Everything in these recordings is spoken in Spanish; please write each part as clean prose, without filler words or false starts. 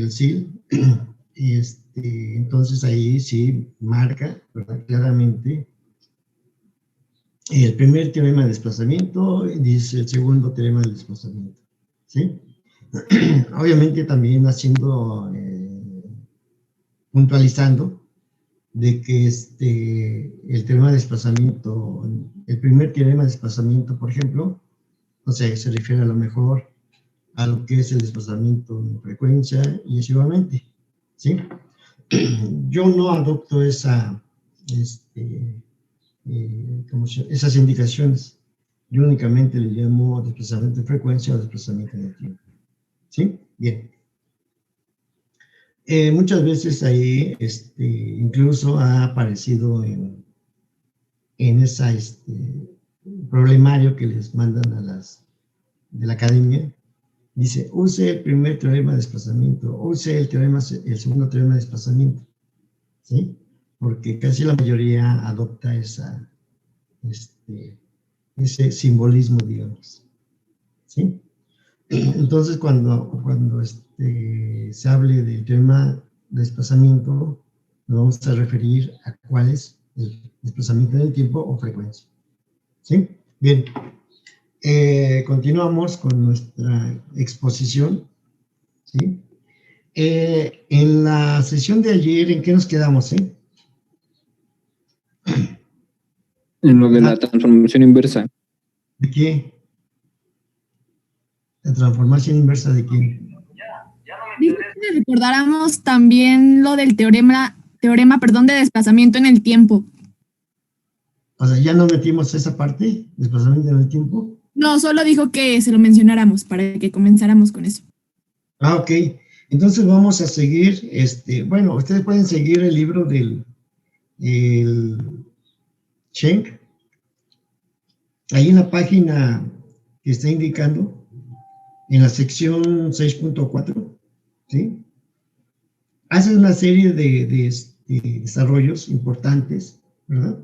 el SIL, y entonces ahí sí marca, ¿verdad?, claramente el primer teorema de desplazamiento y dice el segundo teorema de desplazamiento, ¿sí? Obviamente también haciendo, puntualizando de que el teorema de desplazamiento, el primer teorema de desplazamiento, por ejemplo, o sea, se refiere a lo mejor a lo que es el desplazamiento en frecuencia y así igualmente, ¿sí? Yo no adopto esas indicaciones. Yo únicamente le llamo desplazamiento de frecuencia o desplazamiento en el tiempo, ¿sí? Bien. Muchas veces ahí, incluso ha aparecido en esa, problemario que les mandan de la academia, dice, use el primer teorema de desplazamiento, use el segundo teorema de desplazamiento, ¿sí? Porque casi la mayoría adopta ese simbolismo, digamos, ¿sí? Entonces, cuando se hable del tema de desplazamiento, nos vamos a referir a cuál es el desplazamiento en el tiempo o frecuencia, ¿sí? Bien, continuamos con nuestra exposición, ¿sí? En la sesión de ayer, ¿en qué nos quedamos, En lo de la transformación inversa. ¿De qué? ¿La transformación inversa de qué? Dijo que recordáramos también lo del teorema, de desplazamiento en el tiempo. O sea, ¿ya no metimos esa parte, desplazamiento en el tiempo? No, solo dijo que se lo mencionáramos para que comenzáramos con eso. Ah, ok. Entonces vamos a seguir, bueno, ustedes pueden seguir el libro del Schenck. Ahí en la página que está indicando, en la sección 6.4, ¿sí? Hace una serie de desarrollos importantes, ¿verdad?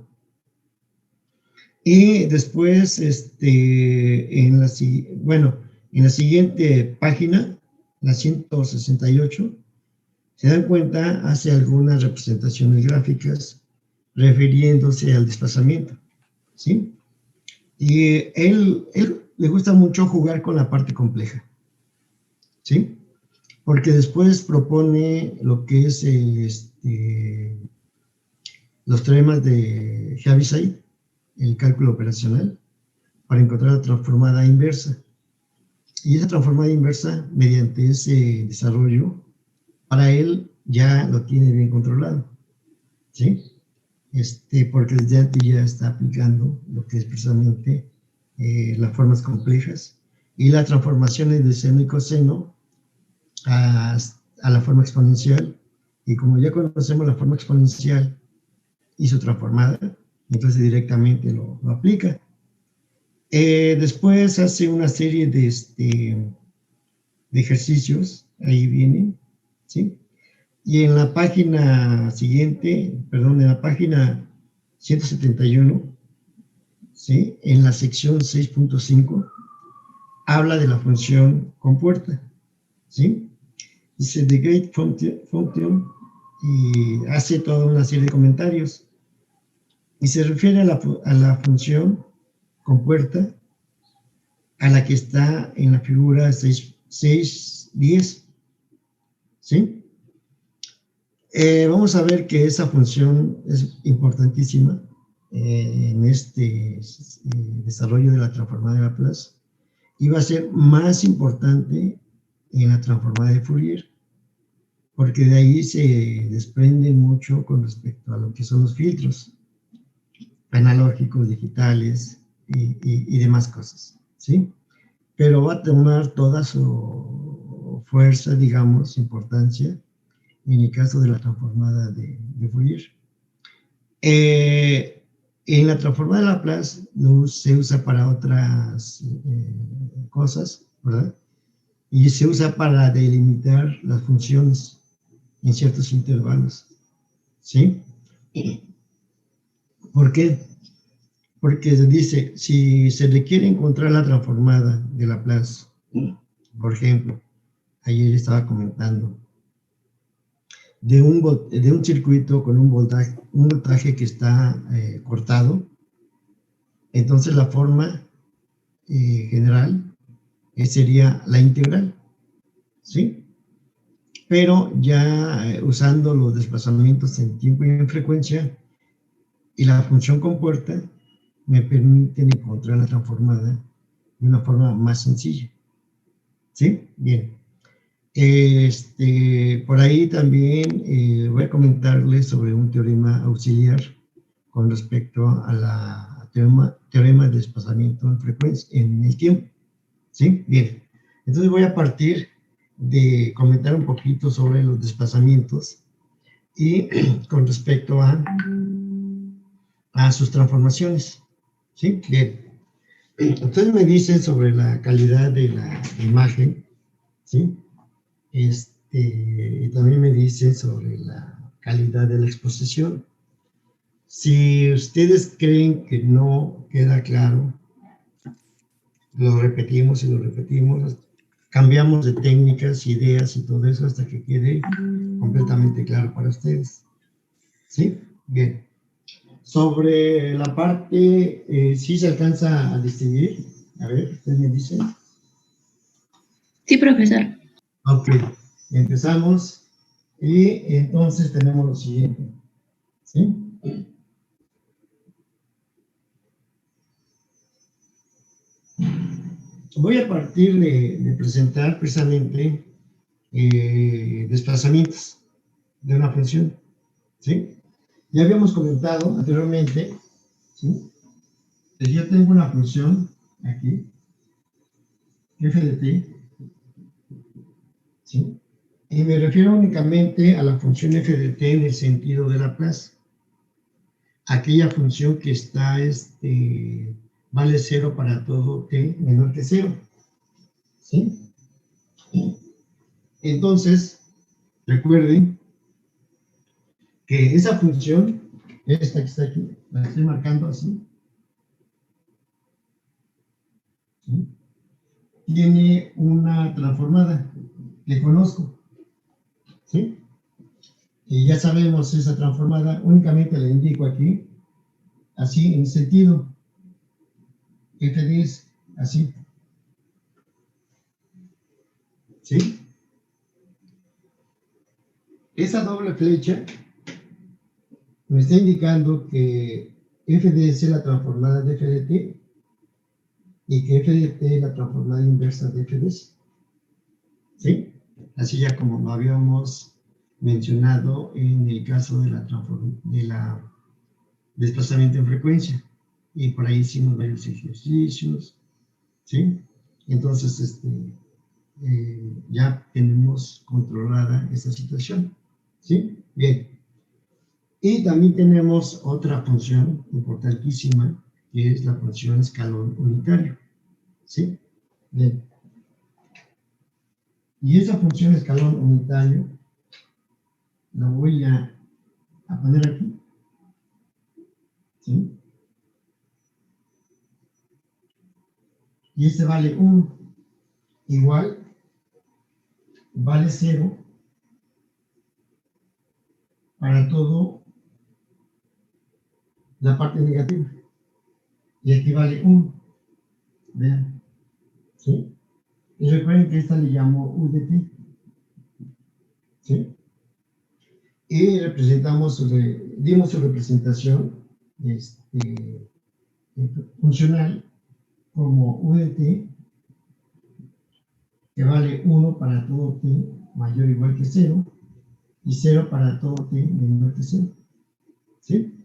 Y después, en la siguiente página, la 168, se dan cuenta, hace algunas representaciones gráficas refiriéndose al desplazamiento, ¿sí? Y él le gusta mucho jugar con la parte compleja, ¿sí? Porque después propone lo que es los teoremas de Heaviside, el cálculo operacional, para encontrar la transformada inversa. Y esa transformada inversa, mediante ese desarrollo, para él ya lo tiene bien controlado, ¿sí? Porque desde antes ya está aplicando lo que es precisamente las formas complejas y las transformaciones de seno y coseno a la forma exponencial. Y como ya conocemos la forma exponencial y su transformada, entonces directamente lo aplica. Después hace una serie de ejercicios, ahí vienen, ¿sí? Y en la página siguiente, perdón, en la página 171, ¿sí?, en la sección 6.5, habla de la función compuerta, ¿sí? Dice the gate function y hace toda una serie de comentarios. Y se refiere a la función compuerta a la que está en la figura 6.10, ¿sí? Vamos a ver que esa función es importantísima en desarrollo de la transformada de Laplace y va a ser más importante en la transformada de Fourier, porque de ahí se desprende mucho con respecto a lo que son los filtros analógicos, digitales y demás cosas, ¿sí? Pero va a tomar toda su fuerza, digamos, importancia, en el caso de la transformada de Fourier. En la transformada de Laplace se usa para otras cosas, ¿verdad? Y se usa para delimitar las funciones en ciertos intervalos, ¿sí? ¿Por qué? Porque se dice, si se requiere encontrar la transformada de Laplace, por ejemplo, ayer estaba comentando, de un circuito con un voltaje que está cortado. Entonces la forma general sería la integral, ¿sí? Pero ya usando los desplazamientos en tiempo y en frecuencia y la función compuerta, me permiten encontrar la transformada de una forma más sencilla, ¿sí? Bien. Por ahí también voy a comentarles sobre un teorema auxiliar con respecto a la teorema de desplazamiento en frecuencia, en el tiempo, ¿sí? Bien, entonces voy a partir de comentar un poquito sobre los desplazamientos y con respecto a sus transformaciones, ¿sí? Bien, ustedes me dicen sobre la calidad de la imagen, ¿sí? Y también me dicen sobre la calidad de la exposición. Si ustedes creen que no queda claro, lo repetimos y lo repetimos, cambiamos de técnicas, ideas y todo eso hasta que quede completamente claro para ustedes. ¿Sí? Bien. Sobre la parte, ¿sí se alcanza a distinguir? A ver, ustedes me dicen. Sí, profesor. Ok, empezamos y entonces tenemos lo siguiente. ¿Sí? Voy a partir de presentar precisamente desplazamientos de una función, ¿sí? Ya habíamos comentado anteriormente, ¿sí? Que yo tengo una función aquí, f de t, ¿sí? Y me refiero únicamente a la función f de t en el sentido de Laplace, aquella función que está, vale 0 para todo t menor que 0, ¿sí? Entonces, recuerden que esa función, esta que está aquí, la estoy marcando así, ¿sí? Tiene una transformada que conozco, ¿sí? Y ya sabemos esa transformada, únicamente la indico aquí, así en sentido, F10, así, ¿sí? Esa doble flecha me está indicando que F10 es la transformada de F de t y que F de t es la transformada inversa de F10, ¿sí? Así ya como lo habíamos mencionado en el caso de la desplazamiento en frecuencia. Y por ahí hicimos varios ejercicios, ¿sí? Entonces, ya tenemos controlada esta situación, ¿sí? Bien. Y también tenemos otra función importantísima, que es la función escalón unitario, ¿sí? Bien. Y esa función escalón unitario la voy a poner aquí, ¿sí? Y este vale 1, igual, vale 0 para todo la parte negativa. Y aquí vale 1, vean, ¿sí? Y recuerden que esta le llamo U de t, ¿sí? Y dimos su representación funcional como U de t, que vale 1 para todo t mayor o igual que 0, y 0 para todo t menor que 0, ¿sí?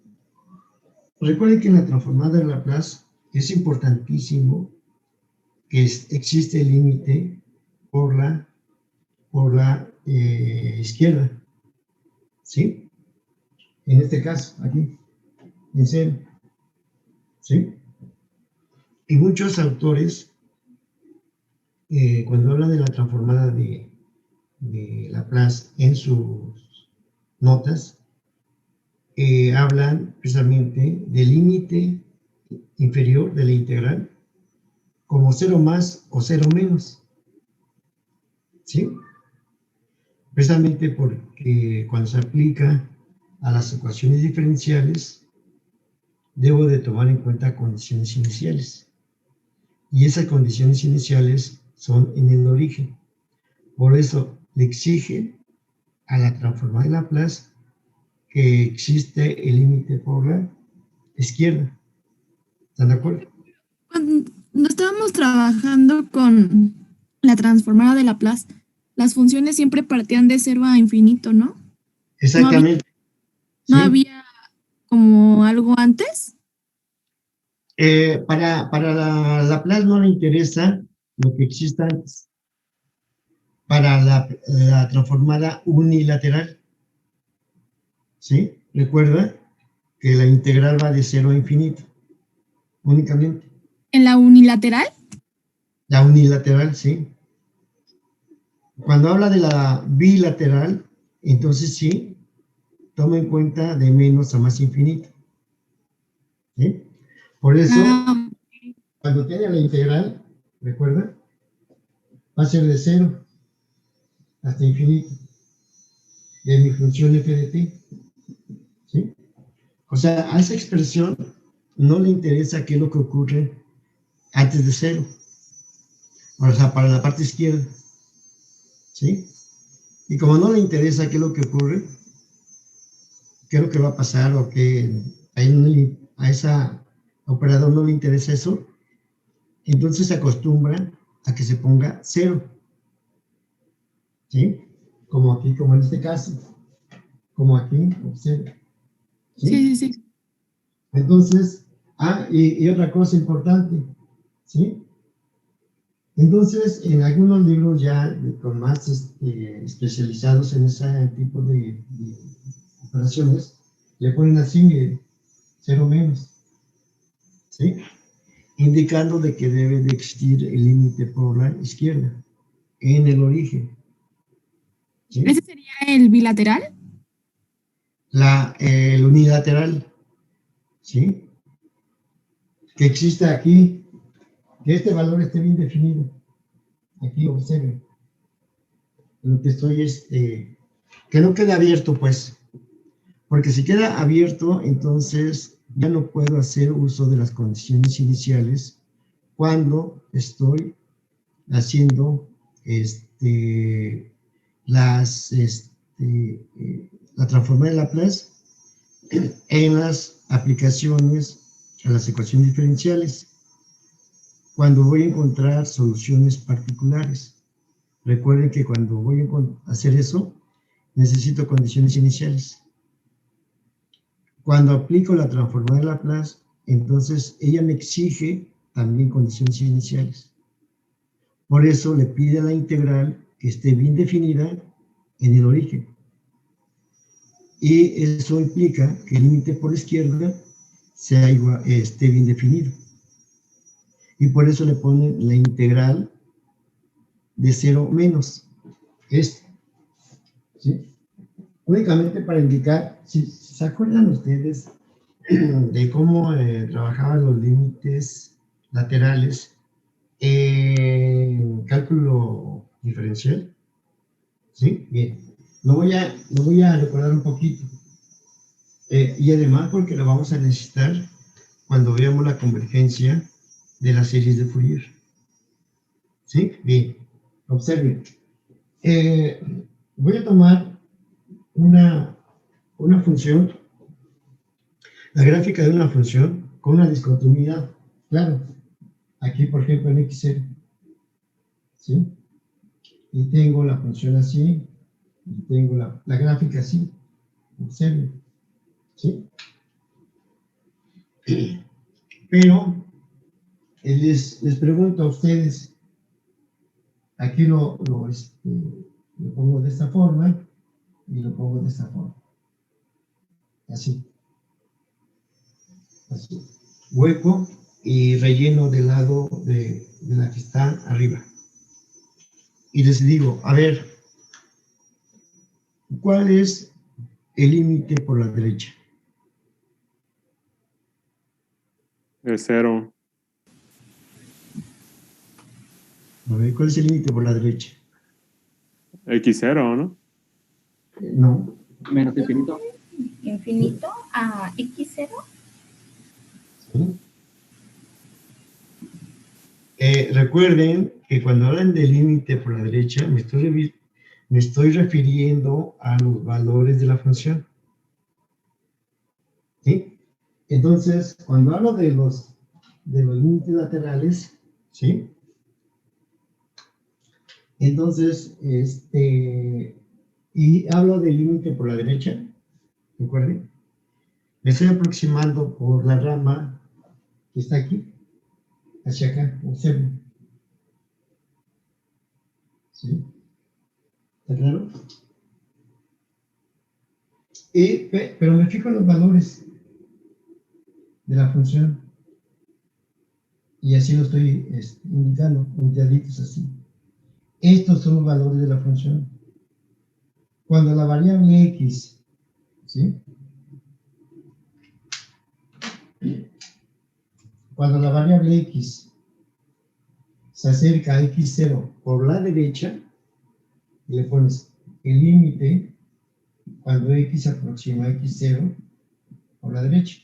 Recuerden que en la transformada de Laplace es importantísimo que existe el límite por la izquierda, ¿sí? En este caso, aquí, en 0, ¿sí? Y muchos autores, cuando hablan de la transformada de Laplace en sus notas, hablan precisamente del límite inferior de la integral como 0 más o 0 menos, ¿sí? precisamente porque cuando se aplica a las ecuaciones diferenciales, debo de tomar en cuenta condiciones iniciales. Y esas condiciones iniciales son en el origen. Por eso le exige a la transformada de Laplace que existe el límite por la izquierda. ¿Están de acuerdo? Cuando estábamos trabajando con la transformada de Laplace, las funciones siempre partían de 0 a infinito, ¿no? Exactamente. ¿No ¿sí? había como algo antes? Para la Laplace no le interesa lo que exista antes. Para la transformada unilateral, ¿sí? Recuerda que la integral va de 0 a infinito, únicamente. ¿En la unilateral? La unilateral, sí. Cuando habla de la bilateral, entonces sí, toma en cuenta de menos a más infinito. ¿Sí? Por eso, Ah, cuando tiene la integral, recuerda, va a ser de 0 hasta infinito de mi función f de t. ¿Sí? O sea, a esa expresión no le interesa qué es lo que ocurre antes de 0. O sea, para la parte izquierda. ¿Sí? Y como no le interesa qué es lo que ocurre, qué es lo que va a pasar o que a esa operador no le interesa eso, entonces se acostumbra a que se ponga 0. ¿Sí? Como aquí, como en este caso. Como aquí, 0. ¿Sí? sí. Entonces, y otra cosa importante, ¿sí? Entonces, en algunos libros ya con más especializados en ese tipo de operaciones, le ponen así, mire, 0 menos, ¿sí? Indicando de que debe de existir el límite por la izquierda, en el origen, ¿sí? ¿Ese sería el bilateral? El unilateral, ¿sí? Que exista aquí, que este valor esté bien definido. Aquí observen. Lo que estoy que no quede abierto, pues, porque si queda abierto, entonces ya no puedo hacer uso de las condiciones iniciales cuando estoy haciendo la transformada de Laplace en las aplicaciones a las ecuaciones diferenciales, cuando voy a encontrar soluciones particulares. Recuerden que cuando voy a hacer eso, necesito condiciones iniciales. Cuando aplico la transformada de Laplace, entonces ella me exige también condiciones iniciales. Por eso le pide a la integral que esté bien definida en el origen. Y eso implica que el límite por la izquierda sea igual, esté bien definido. Y por eso le ponen la integral de 0 menos. ¿Sí? Únicamente para indicar, si se acuerdan ustedes de cómo trabajaban los límites laterales en cálculo diferencial, ¿sí? Bien, lo voy a recordar un poquito. Y además porque lo vamos a necesitar cuando veamos la convergencia de las series de Fourier. ¿Sí? Bien, observen. Voy a tomar una función, la gráfica de una función con una discontinuidad. Claro, aquí por ejemplo en x0. ¿Sí? Y tengo la función así, y tengo la gráfica así. Observen. ¿Sí? Pero les pregunto a ustedes, aquí lo pongo de esta forma y lo pongo de esta forma. Así. Así. Hueco y relleno del lado de la que está arriba. Y les digo, a ver, ¿cuál es el límite por la derecha? De 0. A ver, ¿cuál es el límite por la derecha? X0, ¿no? No. Menos infinito. Infinito a x0. ¿Sí? Recuerden que cuando hablan de límite por la derecha, me estoy refiriendo a los valores de la función. ¿Sí? Entonces, cuando hablo de los límites laterales, ¿sí? Entonces, y hablo del límite por la derecha, recuerden, me estoy aproximando por la rama que está aquí, hacia acá, observen. ¿Sí? ¿Está claro? Pero me fijo en los valores de la función. Y así lo estoy indicando, punteaditos así. Estos son los valores de la función. Cuando la variable x, ¿sí? Cuando la variable x se acerca a x0 por la derecha, le pones el límite cuando x se aproxima a x0 por la derecha.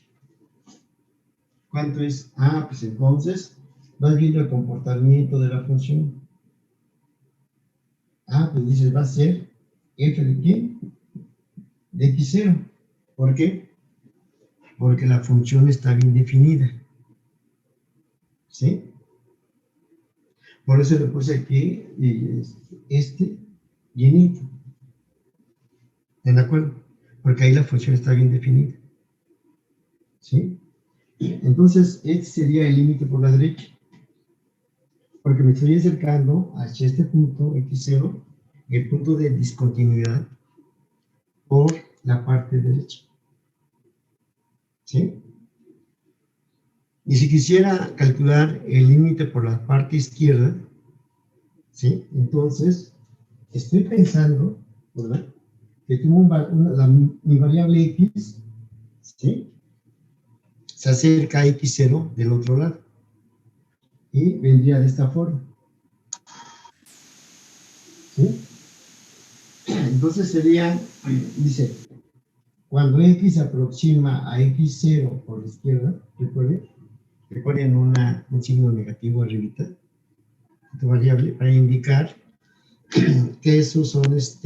¿Cuánto es? Ah, pues entonces vas viendo el comportamiento de la función. Ah, pues dices, va a ser f de quién? De x0. ¿Por qué? Porque la función está bien definida. ¿Sí? Por eso le puse aquí llenito. ¿De acuerdo? Porque ahí la función está bien definida. ¿Sí? Entonces, este sería el límite por la derecha. Porque me estoy acercando hacia este punto x0, el punto de discontinuidad, por la parte derecha. ¿Sí? Y si quisiera calcular el límite por la parte izquierda, ¿sí? Entonces, estoy pensando, ¿verdad? Que tengo mi variable x, ¿sí? Se acerca a x0 del otro lado. Y vendría de esta forma. ¿Sí? Entonces sería, dice, cuando x se aproxima a x0 por la izquierda, recuerden, le ponen un signo negativo arribita, esta variable, para indicar que esos son los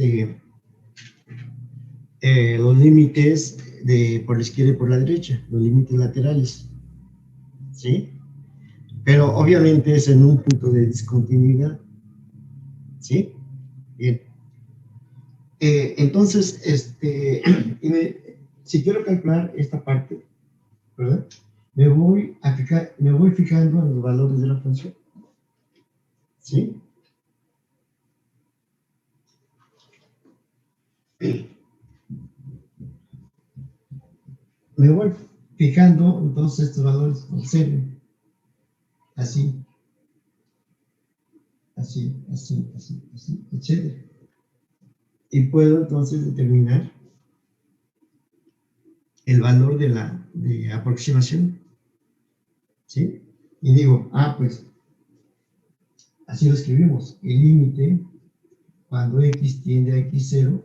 límites por la izquierda y por la derecha, los límites laterales, ¿sí? Pero obviamente es en un punto de discontinuidad, ¿sí? Bien. Entonces, si quiero calcular esta parte, ¿verdad? Me voy fijando en los valores de la función, ¿sí? Me voy fijando en todos estos valores, observen, así, etc. Y puedo entonces determinar el valor de aproximación, ¿sí? Y digo, pues, así lo escribimos, el límite cuando x tiende a x0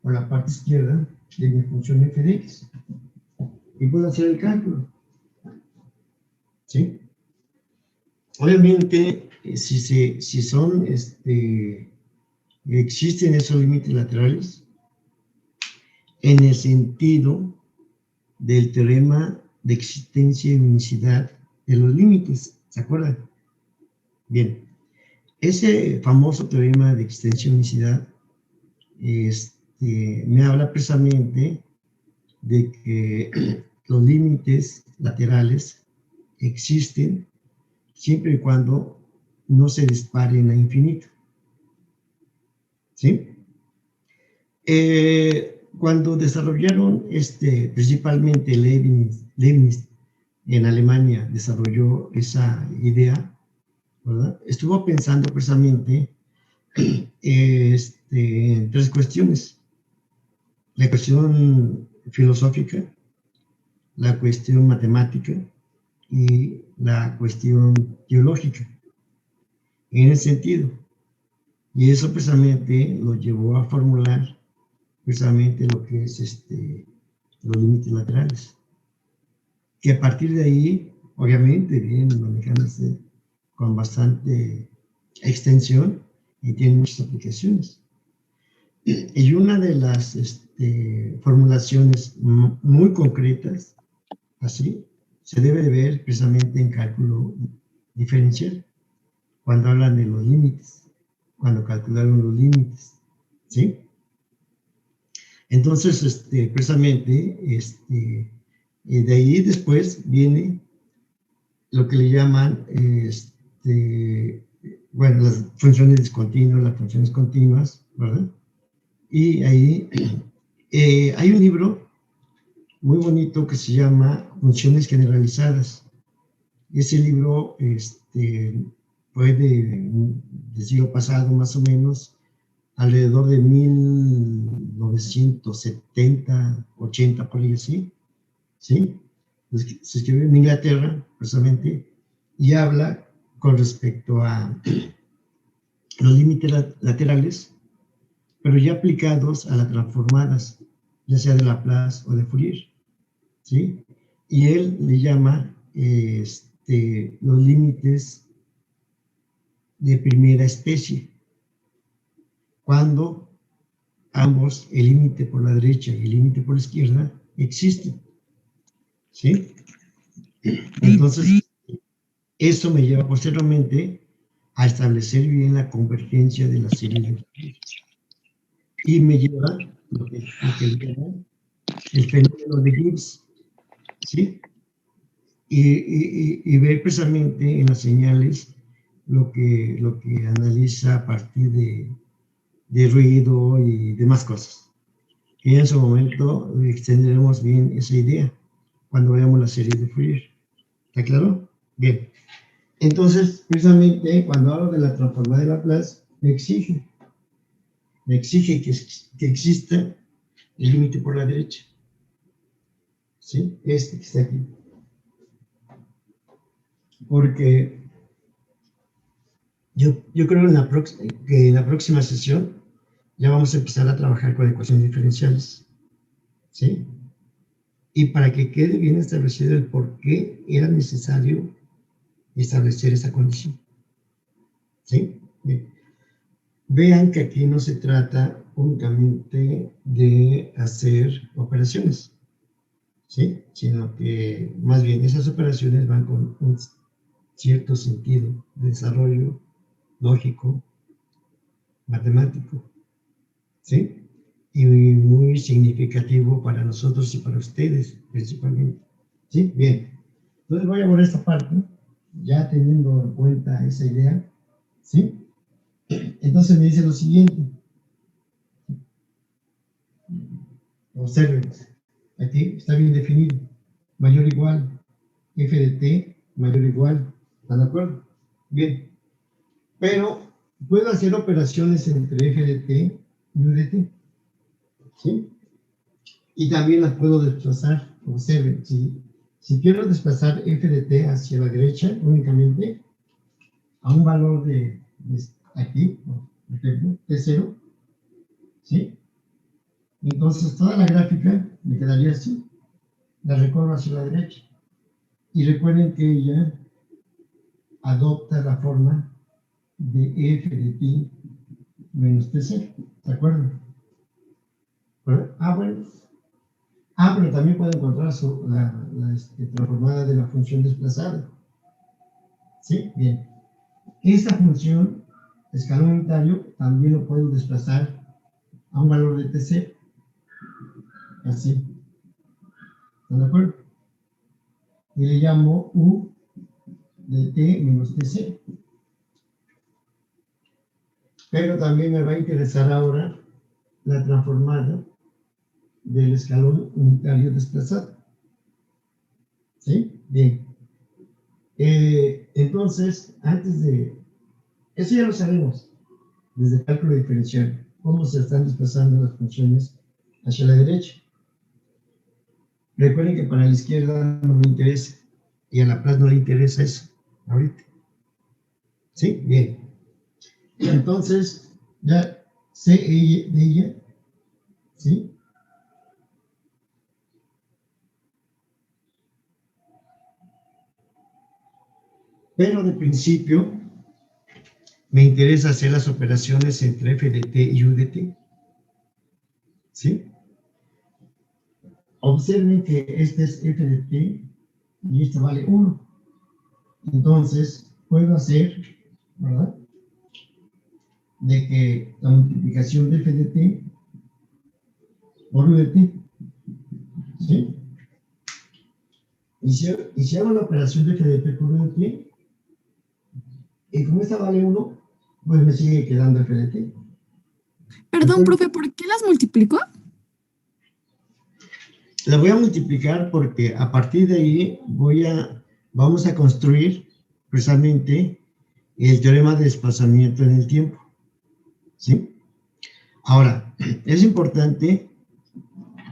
por la parte izquierda de mi función f de x. Y puedo hacer el cálculo, ¿sí? Obviamente, si son, existen esos límites laterales en el sentido del teorema de existencia y unicidad de los límites, ¿se acuerdan? Bien, ese famoso teorema de existencia y unicidad me habla precisamente de que los límites laterales existen siempre y cuando no se disparen a infinito. ¿Sí? Cuando desarrollaron principalmente Leibniz en Alemania desarrolló esa idea, ¿verdad? Estuvo pensando precisamente en tres cuestiones: la cuestión filosófica, la cuestión matemática y la cuestión teológica, en ese sentido. Y eso precisamente lo llevó a formular precisamente lo que es los límites laterales, que a partir de ahí, obviamente, vienen manejándose con bastante extensión y tienen muchas aplicaciones. Y una de las formulaciones muy concretas, así, se debe de ver precisamente en cálculo diferencial, cuando hablan de los límites, cuando calcularon los límites, ¿sí? Entonces, precisamente, de ahí después viene lo que le llaman, bueno, las funciones discontinuas, las funciones continuas, ¿verdad? Y ahí hay un libro muy bonito que se llama Funciones Generalizadas. Ese libro fue del siglo pasado, más o menos, alrededor de 1970, 80, por ahí así, ¿sí? Se escribió en Inglaterra, precisamente, y habla con respecto a los límites laterales, pero ya aplicados a las transformadas, ya sea de Laplace o de Fourier, ¿sí? Y él le llama los límites de primera especie, cuando ambos, el límite por la derecha y el límite por la izquierda, existen, ¿sí? Entonces, eso me lleva posteriormente a establecer bien la convergencia de la serie de Fourier. Y me lleva lo que le llaman el fenómeno de Gibbs, ¿sí? Y ver precisamente en las señales lo que analiza a partir de ruido y demás cosas. Y en su momento extenderemos bien esa idea cuando veamos la serie de Fourier. ¿Está claro? Bien. Entonces, precisamente, cuando hablo de la transformada de Laplace, me exige que exista el límite por la derecha. ¿Sí? Que está aquí. Porque yo creo que en la próxima sesión ya vamos a empezar a trabajar con ecuaciones diferenciales. ¿Sí? Y para que quede bien establecido el por qué era necesario establecer esa condición. ¿Sí? Bien. Vean que aquí no se trata únicamente de hacer operaciones, ¿sí? Sino que más bien esas operaciones van con un cierto sentido de desarrollo lógico, matemático, ¿sí? Y muy significativo para nosotros y para ustedes, principalmente. ¿Sí? Bien. Entonces voy a borrar esta parte, ya teniendo en cuenta esa idea, ¿sí? Entonces me dice lo siguiente. Observen, aquí está bien definido. Mayor o igual, f de t, mayor o igual. ¿Están de acuerdo? Bien. Pero puedo hacer operaciones entre f de t y u de t. ¿Sí? Y también las puedo desplazar. Observen, si quiero desplazar f de t hacia la derecha únicamente, a un valor de aquí, por ejemplo, t0, ¿sí? Entonces toda la gráfica me quedaría así, la recorro hacia la derecha. Y recuerden que ella adopta la forma de f de t menos t0, ¿de acuerdo? Bueno. Pero también puedo encontrar la transformada de la función desplazada. ¿Sí? Bien. Esta función, escalón unitario, también lo puedo desplazar a un valor de t0. Así. ¿Están de acuerdo? Y le llamo u de t menos t0. Pero también me va a interesar ahora la transformada del escalón unitario desplazado. ¿Sí? Bien. Entonces, antes de... Eso ya lo sabemos, desde el cálculo diferencial, cómo se están desplazando las funciones hacia la derecha. Recuerden que para la izquierda no me interesa, y a Laplace no le interesa eso, ahorita. ¿Sí? Bien. Entonces, ya sé de ella, ¿sí? Pero de principio me interesa hacer las operaciones entre FDT y UDT, ¿sí? Observen que este es FDT y este vale 1. Entonces, puedo hacer, ¿verdad? De que la multiplicación de FDT por UDT, ¿sí? Y si hago la operación de FDT por UDT, y como esta vale 1, pues me sigue quedando FDT. Perdón, profe, ¿por qué las multiplicó? La voy a multiplicar porque a partir de ahí vamos a construir precisamente el teorema de desplazamiento en el tiempo, ¿sí? Ahora, es importante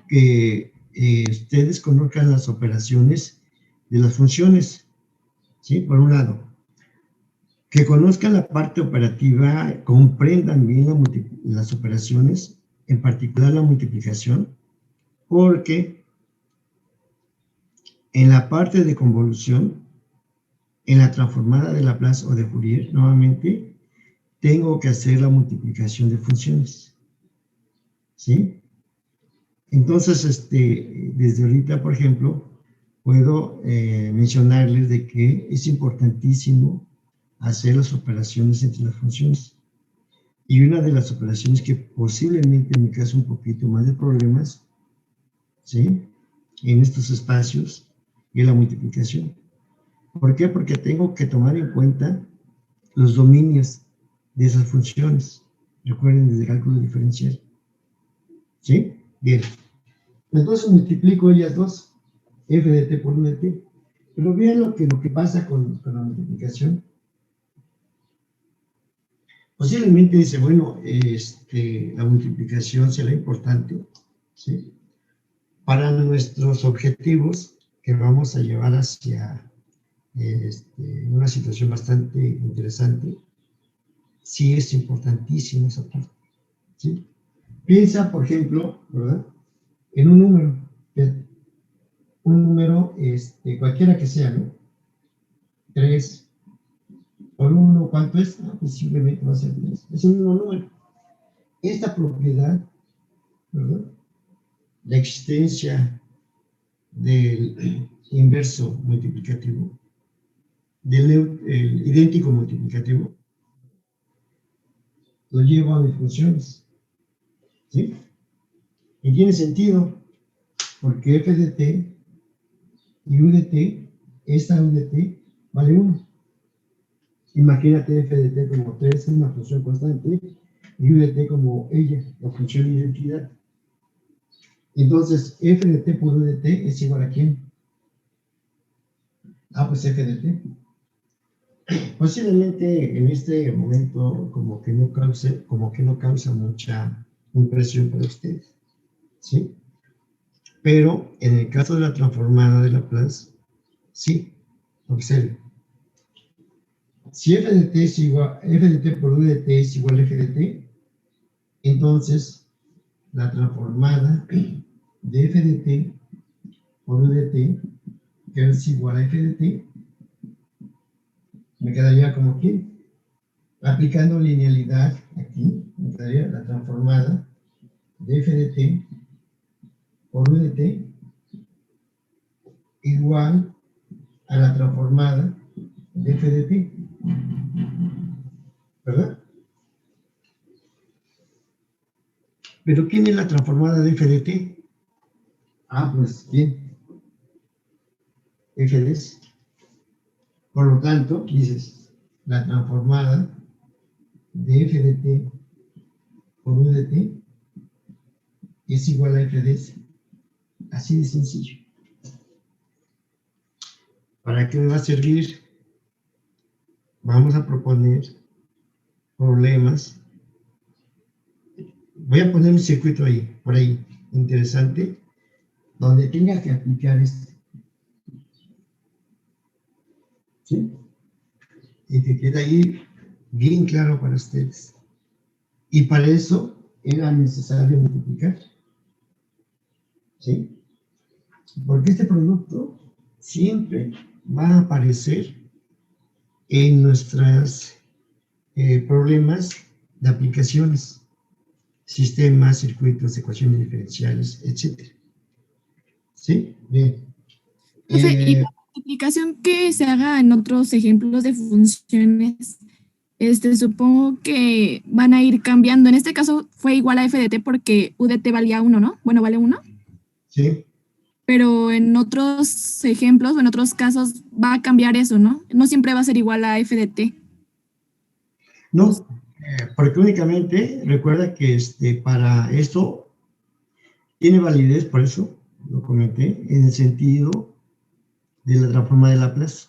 que ustedes conozcan las operaciones de las funciones, ¿sí? Por un lado, que conozcan la parte operativa, comprendan bien las operaciones, en particular la multiplicación, porque en la parte de convolución, en la transformada de Laplace o de Fourier, nuevamente, tengo que hacer la multiplicación de funciones, ¿sí? Entonces, desde ahorita, por ejemplo, puedo mencionarles de que es importantísimo hacer las operaciones entre las funciones. Y una de las operaciones que posiblemente me cause un poquito más de problemas, ¿sí? En estos espacios, es la multiplicación. ¿Por qué? Porque tengo que tomar en cuenta los dominios de esas funciones. Recuerden desde el cálculo diferencial. ¿Sí? Bien. Entonces multiplico ellas dos, f de t por u de t. Pero vean lo que pasa con la multiplicación. Posiblemente dice, bueno, la multiplicación será importante, ¿sí? Para nuestros objetivos que vamos a llevar hacia una situación bastante interesante. Sí es importantísimo esa parte, ¿sí? Piensa, por ejemplo, ¿verdad? En un número, cualquiera que sea, ¿no? 3 por 1, ¿cuánto es? Pues simplemente va a ser 3. Es un mismo número. Esta propiedad, ¿verdad? La existencia del inverso multiplicativo, del idéntico multiplicativo, lo llevo a mis funciones, ¿sí? Y tiene sentido, porque f de t y u de t, esta u de t vale 1. Imagínate f de t como 3, una función constante, y u de t como ella, la función de identidad. Entonces, f de t por u de t es igual a ¿quién? Pues f de t. Posiblemente en este momento como que no causa mucha impresión para ustedes, ¿sí? Pero en el caso de la transformada de Laplace, sí, observen. Si f de t por u de t es igual a f de t, entonces la transformada de f de t por u de t, que es igual a f de t, me quedaría como aquí, aplicando linealidad aquí, me quedaría la transformada de f de t por u de t igual a la transformada de f de t, ¿verdad? ¿Pero quién es la transformada de f de t? Pues bien, f de s. Por lo tanto, dices, la transformada de f de t por u de t es igual a f de s. Así de sencillo. ¿Para qué me va a servir? Vamos a proponer problemas. Voy a poner un circuito ahí, por ahí, interesante, donde tenga que aplicar esto. ¿Sí? Y que quede ahí bien claro para ustedes. Y para eso era necesario multiplicar. ¿sí? Porque este producto siempre va a aparecer en nuestros problemas de aplicaciones, sistemas, circuitos, ecuaciones diferenciales, etc. ¿Sí? Bien. Profe, y la multiplicación que se haga en otros ejemplos de funciones, supongo que van a ir cambiando. En este caso fue igual a FDT porque UDT valía 1, ¿no? Bueno, vale 1. ¿Sí? Pero en otros ejemplos o en otros casos va a cambiar eso, ¿no? No siempre va a ser igual a FDT. No, porque únicamente recuerda que para esto tiene validez, por eso lo comenté, en el sentido de la transforma de Laplace.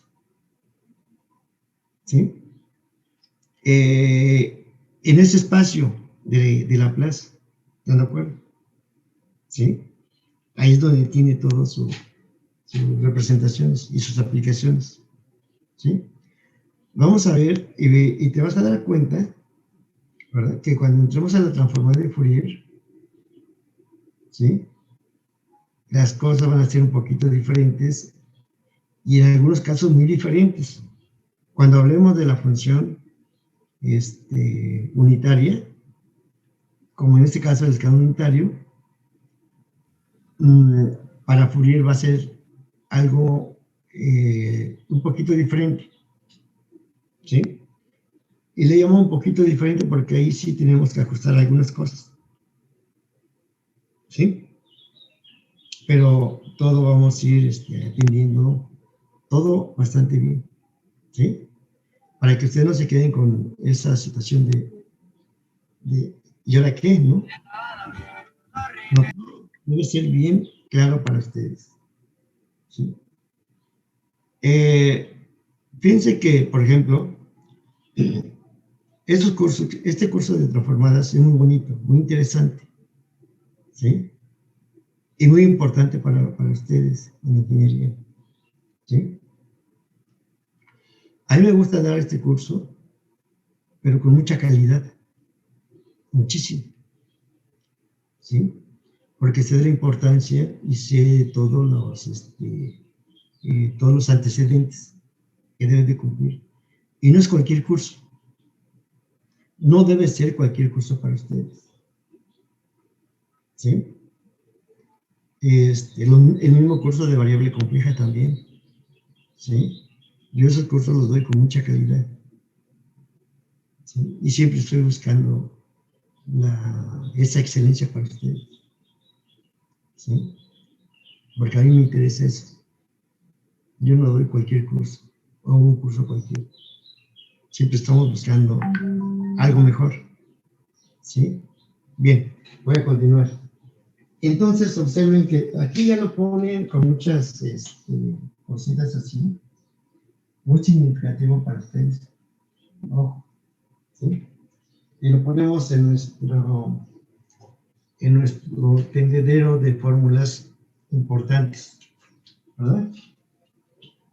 ¿Sí? En ese espacio de Laplace, ¿están de acuerdo? ¿Sí? Ahí es donde tiene todas sus representaciones y sus aplicaciones. ¿Sí? Vamos a ver, y te vas a dar cuenta, ¿verdad? Que cuando entremos a la transformada de Fourier, ¿sí? Las cosas van a ser un poquito diferentes y en algunos casos muy diferentes. Cuando hablemos de la función unitaria, como en este caso el escalón unitario, para Fourier va a ser algo un poquito diferente, ¿sí? Y le llamo un poquito diferente porque ahí sí tenemos que ajustar algunas cosas, ¿sí? Pero todo vamos a ir atendiendo todo bastante bien, ¿sí? Para que ustedes no se queden con esa situación de ¿y ahora qué? ¿No? No, debe ser bien claro para ustedes, ¿sí? Fíjense que, por ejemplo, este curso de transformadas es muy bonito, muy interesante, ¿sí? Y muy importante para ustedes en ingeniería, ¿sí? A mí me gusta dar este curso, pero con mucha calidad, muchísimo, ¿sí? Porque sé de la importancia y sé todos los antecedentes que deben de cumplir. Y no es cualquier curso, no debe ser cualquier curso para ustedes, ¿sí? El mismo curso de variable compleja también, ¿sí? Yo esos cursos los doy con mucha calidad, ¿sí? Y siempre estoy buscando esa excelencia para ustedes, ¿sí? Porque a mí me interesa eso. Yo no doy cualquier curso o un curso cualquiera. Siempre estamos buscando algo mejor, ¿sí? Bien, voy a continuar. Entonces, observen que aquí ya lo ponen con muchas cositas así, muy significativo para ustedes. Ojo, ¿sí? Y lo ponemos en nuestro tendedero de fórmulas importantes, ¿verdad?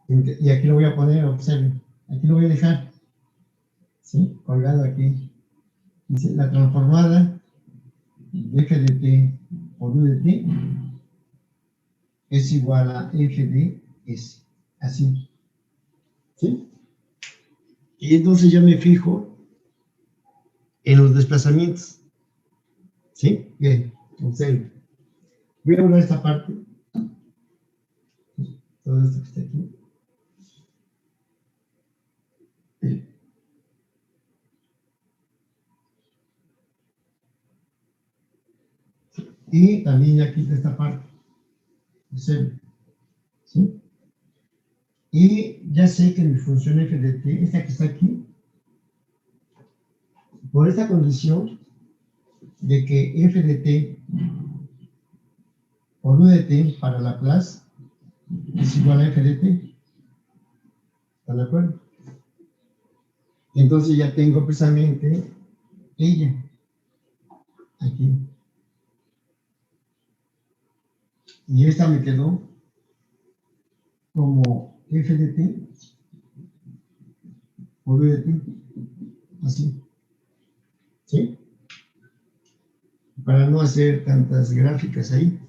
Y aquí lo voy a poner, observen, aquí lo voy a dejar, ¿sí? Colgado aquí. Dice, la transformada de f de t por u de t es igual a f de s, así, ¿sí? Y entonces ya me fijo en los desplazamientos, ¿sí? Bien, observen. Voy a hablar esta parte, todo esto que está aquí. Y también ya quito esta parte, observen, ¿sí? Y ya sé que mi función f de t, esta que está aquí, por esta condición de que f de t por u de t para Laplace es igual a f de t. ¿Están de acuerdo? Entonces ya tengo precisamente ella aquí. Y esta me quedó como f de t por u de t. Así. ¿Sí? Para no hacer tantas gráficas ahí.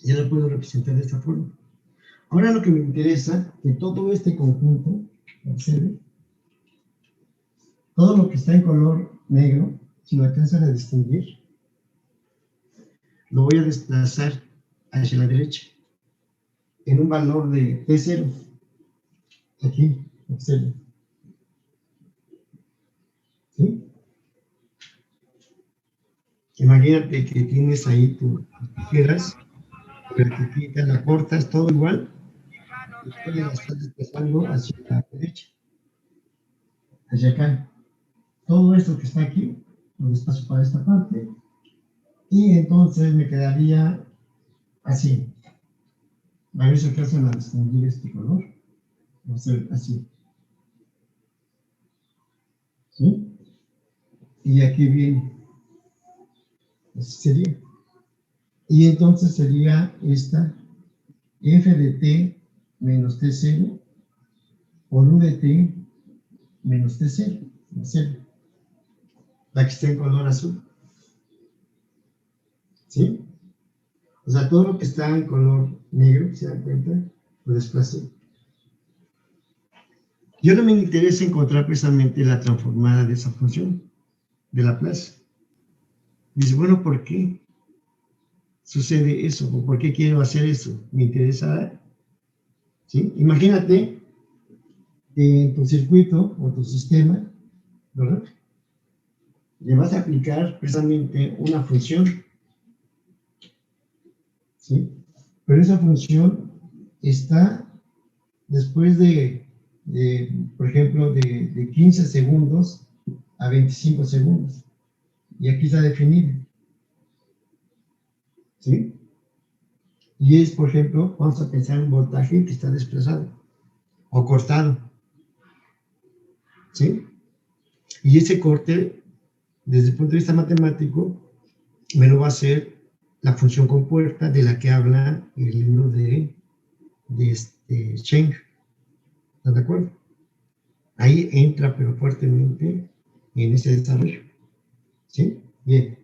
ya lo puedo representar de esta forma. Ahora lo que me interesa, que todo este conjunto, observen, todo lo que está en color negro, si lo alcanzan a distinguir, lo voy a desplazar hacia la derecha, en un valor de T0. Aquí, observen. ¿Sí? Imagínate que tienes ahí tus tijeras, pero te quitas, la cortas, todo igual, y después la estás desplazando hacia la derecha, hacia acá. Todo esto que está aquí, lo desplazo para esta parte, y entonces me quedaría así. A ver si alcanzan a distinguir este color. Va a ser así. ¿Sí? Y aquí viene. Así sería. Y entonces sería esta f de t menos t0 por u de t menos t0. La que está en color azul. ¿Sí? O sea, todo lo que está en color negro, ¿se dan cuenta? Lo desplacé. Y ahora me interesa encontrar precisamente la transformada de esa función, de Laplace. Dice, bueno, ¿por qué sucede eso? ¿O por qué quiero hacer eso? Me interesa, ¿sí? Imagínate que en tu circuito o tu sistema, ¿verdad? Le vas a aplicar precisamente una función, ¿sí? Pero esa función está después por ejemplo, de 15 segundos a 25 segundos. Y aquí está definido. ¿Sí? Y es, por ejemplo, vamos a pensar en un voltaje que está desplazado o cortado. ¿Sí? Y ese corte, desde el punto de vista matemático, me lo va a hacer la función compuerta de la que habla el libro de Cheng. ¿Están de acuerdo? Ahí entra, pero fuertemente, en ese desarrollo. ¿Sí? Bien.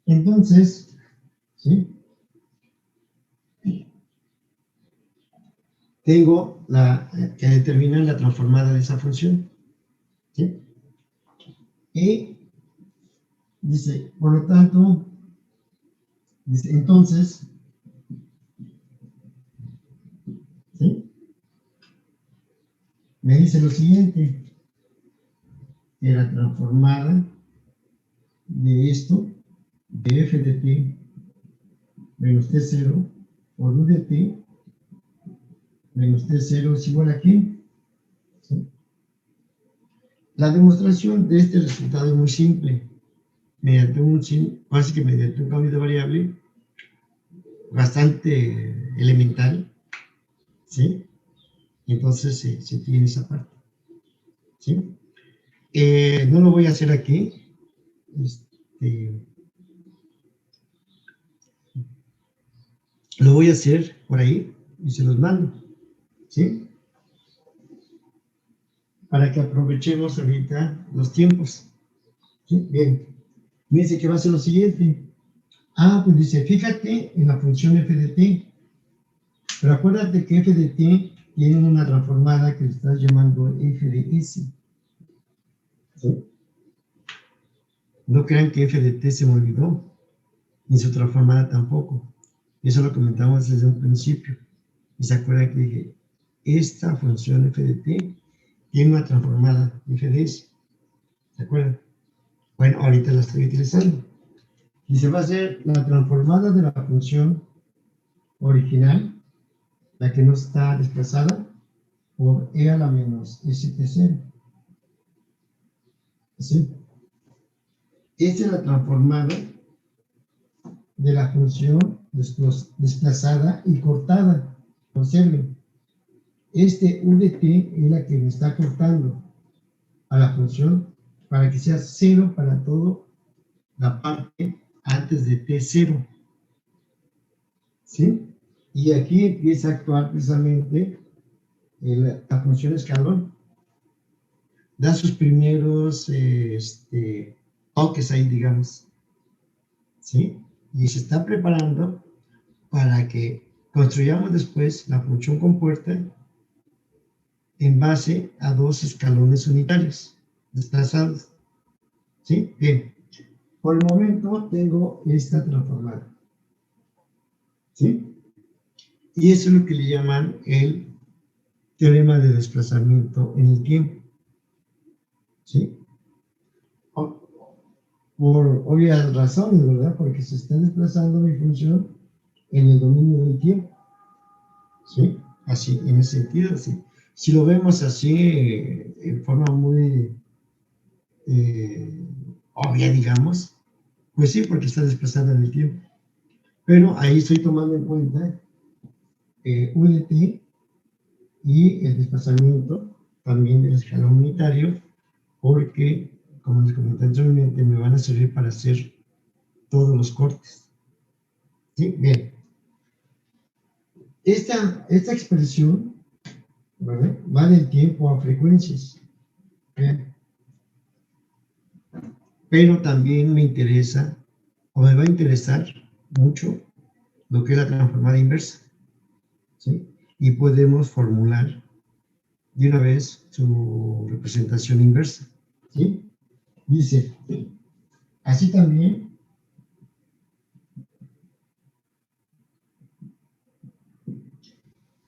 Entonces, ¿sí? Tengo que determinar la transformada de esa función. ¿Sí? Y dice, por lo tanto, dice, entonces, ¿sí? Me dice lo siguiente, que la transformada de esto, de f de t menos t0 por u de t menos t0 es igual a ¿qué? ¿Sí? La demostración de este resultado es muy simple. Mediante un cambio de variable bastante elemental, ¿sí? Entonces se tiene esa parte, ¿sí? No lo voy a hacer aquí. Lo voy a hacer por ahí y se los mando, ¿sí? Para que aprovechemos ahorita los tiempos. ¿Sí? Bien. Me dice que va a ser lo siguiente. Pues dice, fíjate en la función f de t. Pero acuérdate que f de t tiene una transformada que le estás llamando f de s. ¿Sí? No crean que f de t se me olvidó, ni su transformada tampoco. Eso lo comentamos desde un principio. Y se acuerdan que dije, esta función f de t tiene una transformada f de s. ¿Se acuerdan? Bueno, ahorita la estoy utilizando. Y se va a hacer la transformada de la función original, la que no está desplazada, por e a la menos st0. ¿Sí? Esta es la transformada de la función desplazada y cortada. Observen, u de t es la que me está cortando a la función para que sea 0 para todo la parte antes de t0. ¿Sí? Y aquí empieza a actuar precisamente la función escalón. Da sus primeros toques ahí, digamos. ¿sí? Y se está preparando para que construyamos después la función compuerta en base a dos escalones unitarios desplazados, ¿sí? Bien, por el momento tengo esta transformada, ¿sí? Y eso es lo que le llaman el teorema de desplazamiento en el tiempo, ¿sí? Por obvias razones, ¿verdad? Porque se está desplazando mi función en el dominio del tiempo, ¿sí? Así, en ese sentido, sí. Si lo vemos así, en forma muy obvia, digamos, pues sí, porque está desplazando en el tiempo. Pero ahí estoy tomando en cuenta UDT y el desplazamiento también del escalón unitario, porque, como les comenté anteriormente, me van a servir para hacer todos los cortes. ¿Sí? Bien. Esta expresión, ¿verdad?, va del tiempo a frecuencias. Bien. Pero también me interesa, o me va a interesar mucho, lo que es la transformada inversa, ¿sí? Y podemos formular de una vez su representación inversa, ¿sí? Dice, así también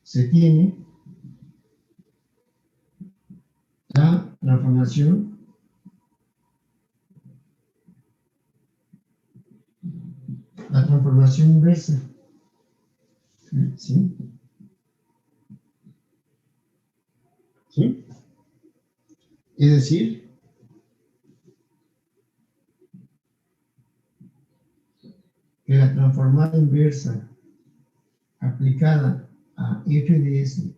se tiene la transformación inversa, ¿sí? ¿Sí? Es decir, que la transformada inversa aplicada a f de s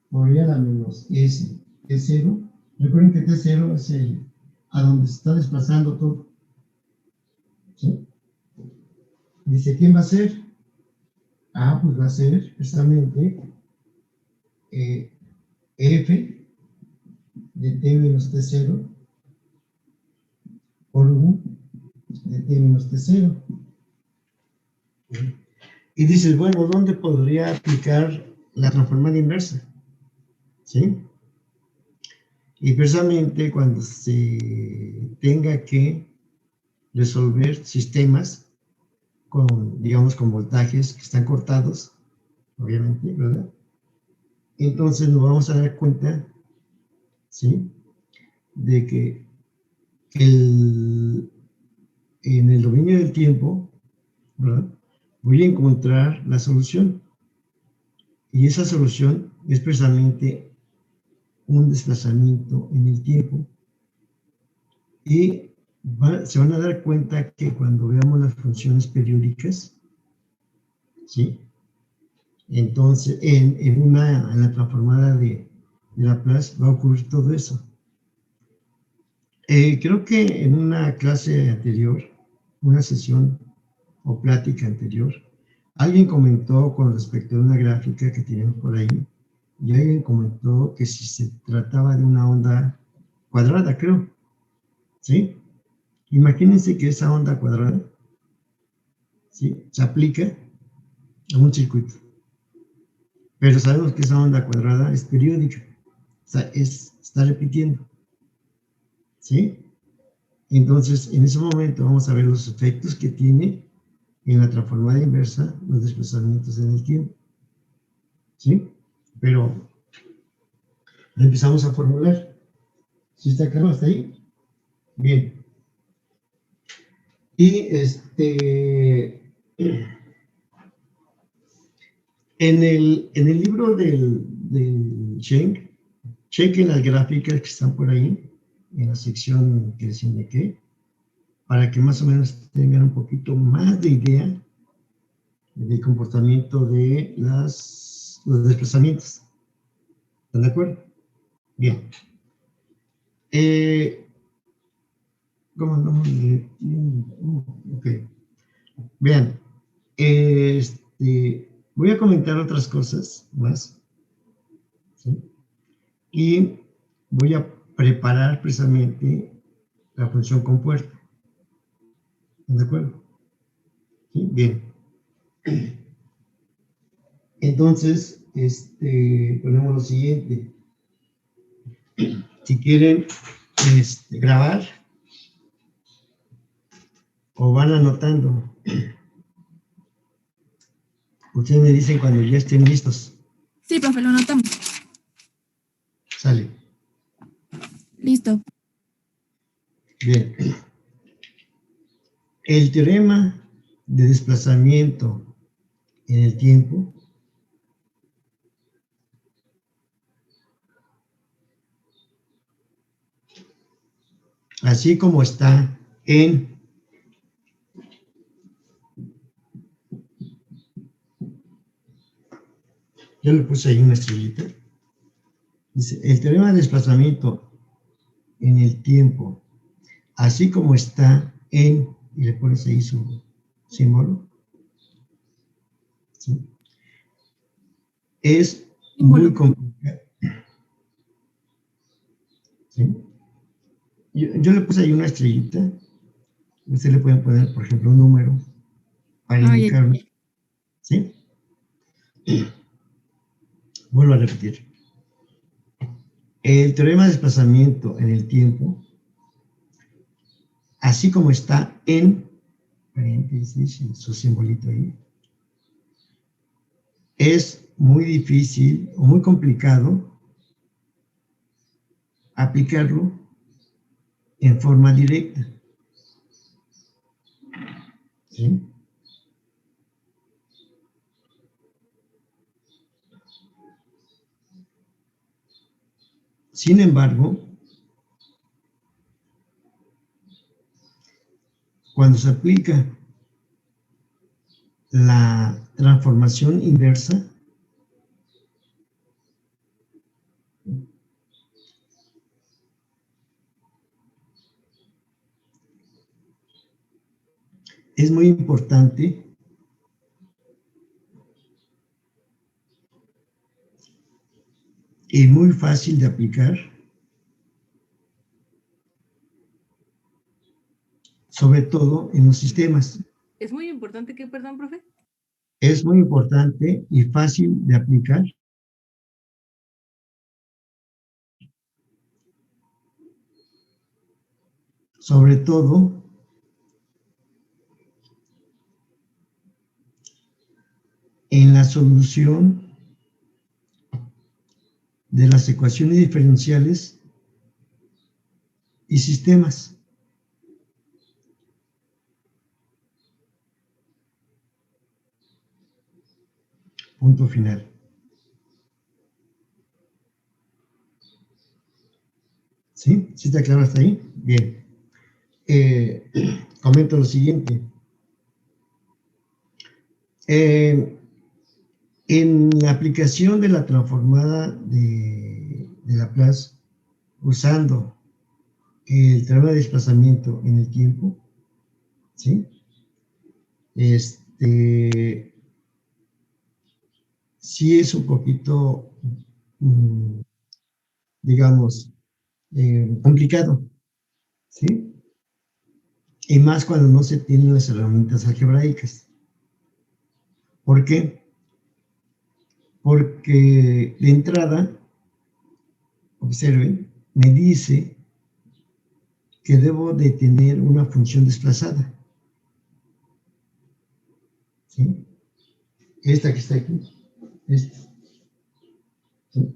por a la menos s t0, recuerden que t0 es a donde se está desplazando todo, ¿sí? Dice, ¿quién va a ser? Pues va a ser precisamente f de t menos t0 por u de t menos t0. Y dices, bueno, ¿dónde podría aplicar la transformada inversa? ¿Sí? Y precisamente cuando se tenga que resolver sistemas con, digamos, con voltajes que están cortados, obviamente, ¿verdad? Entonces nos vamos a dar cuenta, ¿sí?, de que en el dominio del tiempo, ¿verdad?, voy a encontrar la solución. Y esa solución es precisamente un desplazamiento en el tiempo. Y se van a dar cuenta que cuando veamos las funciones periódicas, ¿sí?, entonces en la transformada de Laplace va a ocurrir todo eso. Creo que en una clase anterior, una sesión o plática anterior, alguien comentó con respecto a una gráfica que tenemos por ahí, y alguien comentó que si se trataba de una onda cuadrada, creo, ¿sí? Imagínense que esa onda cuadrada, ¿sí?, se aplica a un circuito, pero sabemos que esa onda cuadrada es periódica, o sea, está repitiendo, ¿sí? Entonces, en ese momento vamos a ver los efectos que tiene en la transformada inversa los desplazamientos en el tiempo, ¿sí? Pero lo empezamos a formular. ¿Sí está claro hasta ahí? Bien. Y en el libro del Schenk, chequen las gráficas que están por ahí, en la sección que les indiqué, para que más o menos tengan un poquito más de idea del comportamiento de los desplazamientos. ¿Están de acuerdo? Bien. ¿Cómo andamos? Ok. Vean, voy a comentar otras cosas más, ¿sí? Y voy a preparar precisamente la función compuerta. ¿Están de acuerdo? ¿Sí? Bien. Entonces, ponemos lo siguiente. Si quieren grabar o van anotando, ustedes me dicen cuando ya estén listos. Sí, profe, lo anotamos. Sale. Listo. Bien. El teorema de desplazamiento en el tiempo así como está en yo le puse ahí una estrellita. Dice, el teorema de desplazamiento en el tiempo, así como está en, y le pones ahí su símbolo, ¿sí? Es muy complicado. ¿Sí? Yo le puse ahí una estrellita. Usted le puede poner, por ejemplo, un número para indicarlo. ¿Sí? Vuelvo a repetir. El teorema de desplazamiento en el tiempo, así como está en paréntesis, su simbolito ahí, es muy difícil o muy complicado aplicarlo en forma directa. ¿Sí? Sin embargo, cuando se aplica la transformación inversa, es muy importante y muy fácil de aplicar, sobre todo en los sistemas. ¿Es muy importante qué, perdón, profe? Es muy importante y fácil de aplicar, sobre todo en la solución de las ecuaciones diferenciales y sistemas. Punto final. ¿Sí? ¿Sí está claro hasta ahí? Bien. Comento lo siguiente. En la aplicación de la transformada de Laplace, usando el teorema de desplazamiento en el tiempo, ¿sí? Sí es un poquito, digamos, complicado, ¿sí? Y más cuando no se tienen las herramientas algebraicas. ¿Por qué? Porque de entrada, observen, me dice que debo de tener una función desplazada, ¿sí? Esta que está aquí, esta. ¿Sí?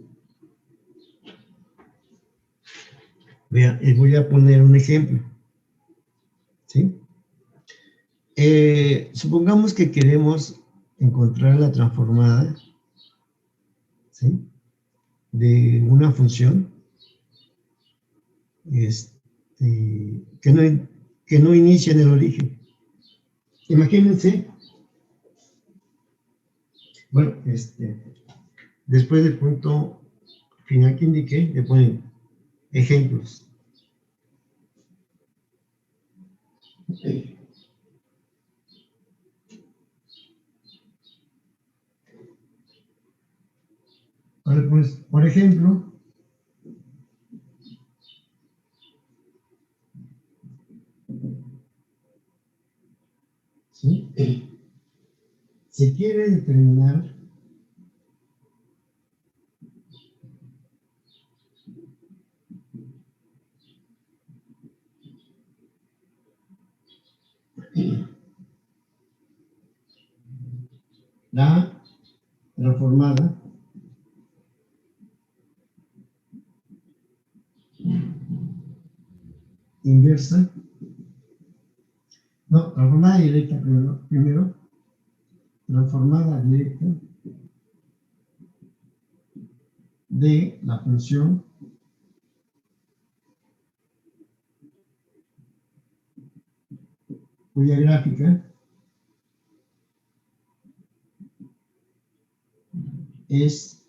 Voy a poner un ejemplo, ¿sí? Supongamos que queremos encontrar la transformada, ¿sí? De una función que no inicia en el origen. Imagínense, bueno, después del punto final que indiqué, le ponen ejemplos. Ahora, pues, por ejemplo, ¿sí? Se quiere determinar la transformada inversa, no, transformada directa primero, transformada directa de la función cuya gráfica es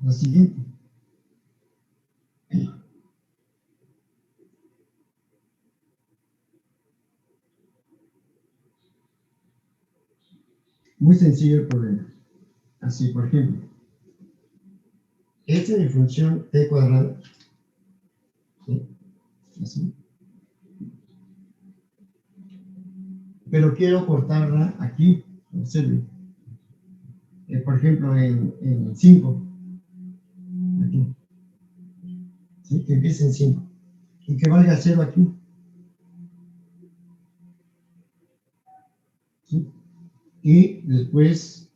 la siguiente. Muy sencillo el problema. Así, por ejemplo, esta es mi función t cuadrada, ¿sí? Así. Pero quiero cortarla aquí, observe. Por ejemplo, en 5, aquí, ¿sí? Que empiece en 5 y que valga 0 aquí, ¿sí? Y después,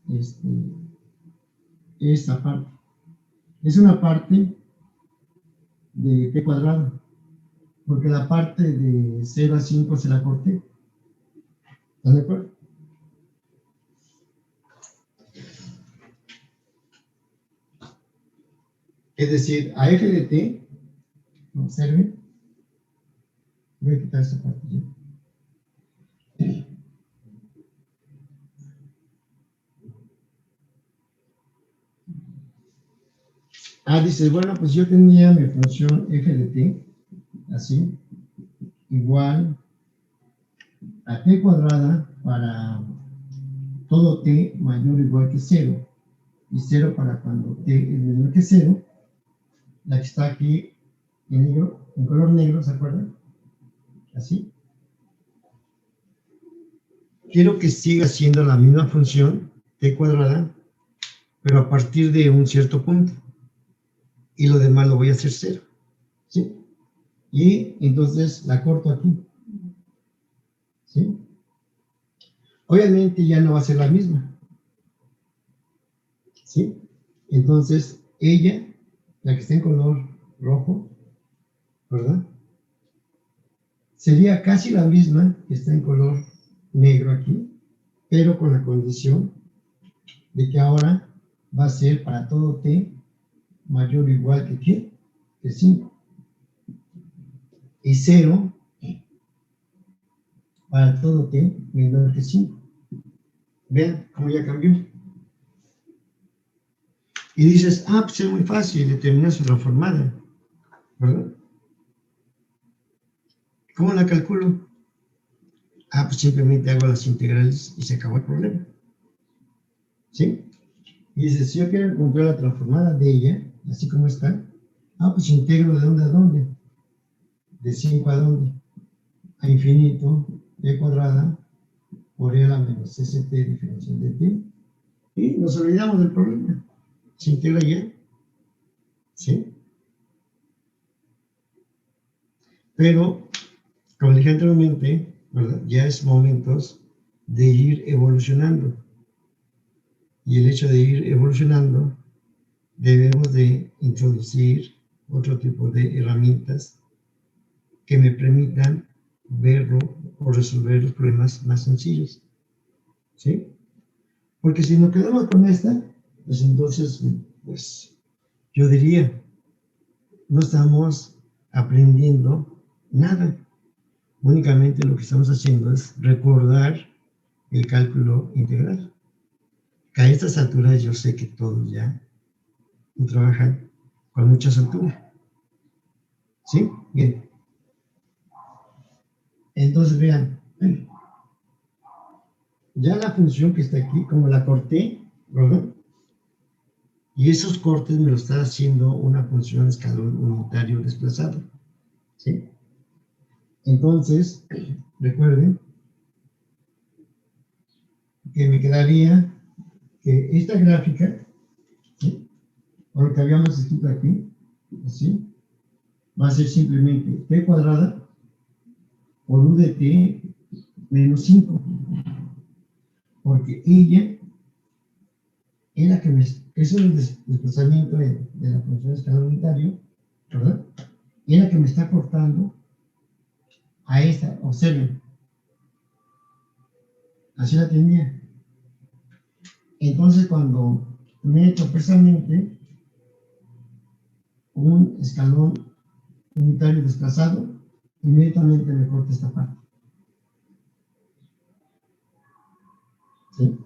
esta parte. Es una parte de t cuadrado, porque la parte de 0 a 5 se la corté. ¿Están de acuerdo? Es decir, a f de t, observen, voy a quitar esta parte ya. Dice, bueno, pues yo tenía mi función f de t, así, igual a t cuadrada para todo t mayor o igual que 0, y 0 para cuando t es menor que 0, la que está aquí en negro, en color negro, ¿se acuerdan? Así. Quiero que siga siendo la misma función t cuadrada, pero a partir de un cierto punto. Y lo demás lo voy a hacer 0. ¿Sí? Y entonces la corto aquí. ¿Sí? Obviamente ya no va a ser la misma. ¿Sí? Entonces, ella, la que está en color rojo, ¿verdad? Sería casi la misma que está en color negro aquí, pero con la condición de que ahora va a ser para todo t mayor o igual que ¿qué? Que 5. Y 0 para todo t menor que 5. Vean cómo ya cambió. Y dices, pues es muy fácil determinar su transformada, ¿verdad? ¿Cómo la calculo? Pues simplemente hago las integrales y se acabó el problema. ¿Sí? Y dices, si yo quiero encontrar la transformada de ella, así como está, pues integro de dónde a dónde. De 5 a dónde. A infinito, t cuadrada, por e a la menos st diferencial de t. Y nos olvidamos del problema. Se integra ya. ¿Sí? Pero, como dije anteriormente, ¿verdad? Ya es momentos de ir evolucionando. Y el hecho de ir evolucionando, debemos de introducir otro tipo de herramientas que me permitan verlo o resolver los problemas más sencillos. ¿Sí? Porque si nos quedamos con esta, pues entonces, pues, yo diría, no estamos aprendiendo nada. Únicamente lo que estamos haciendo es recordar el cálculo integral. Que a estas alturas yo sé que todos ya trabajan con mucha soltura. ¿Sí? Bien. Entonces, vean, ya la función que está aquí, como la corté, ¿verdad? Y esos cortes me lo está haciendo una función escalón unitario desplazado. ¿Sí? Entonces, recuerden que me quedaría que esta gráfica, ¿sí? O lo que habíamos escrito aquí, ¿sí? Va a ser simplemente t cuadrada por u de t menos 5, porque ella es la que es un desplazamiento de la función escalar unitario, ¿verdad? Y es la que me está cortando a esta, observen, así la tenía. Entonces, cuando meto precisamente un escalón unitario desplazado, inmediatamente me corta esta parte. ¿Sí?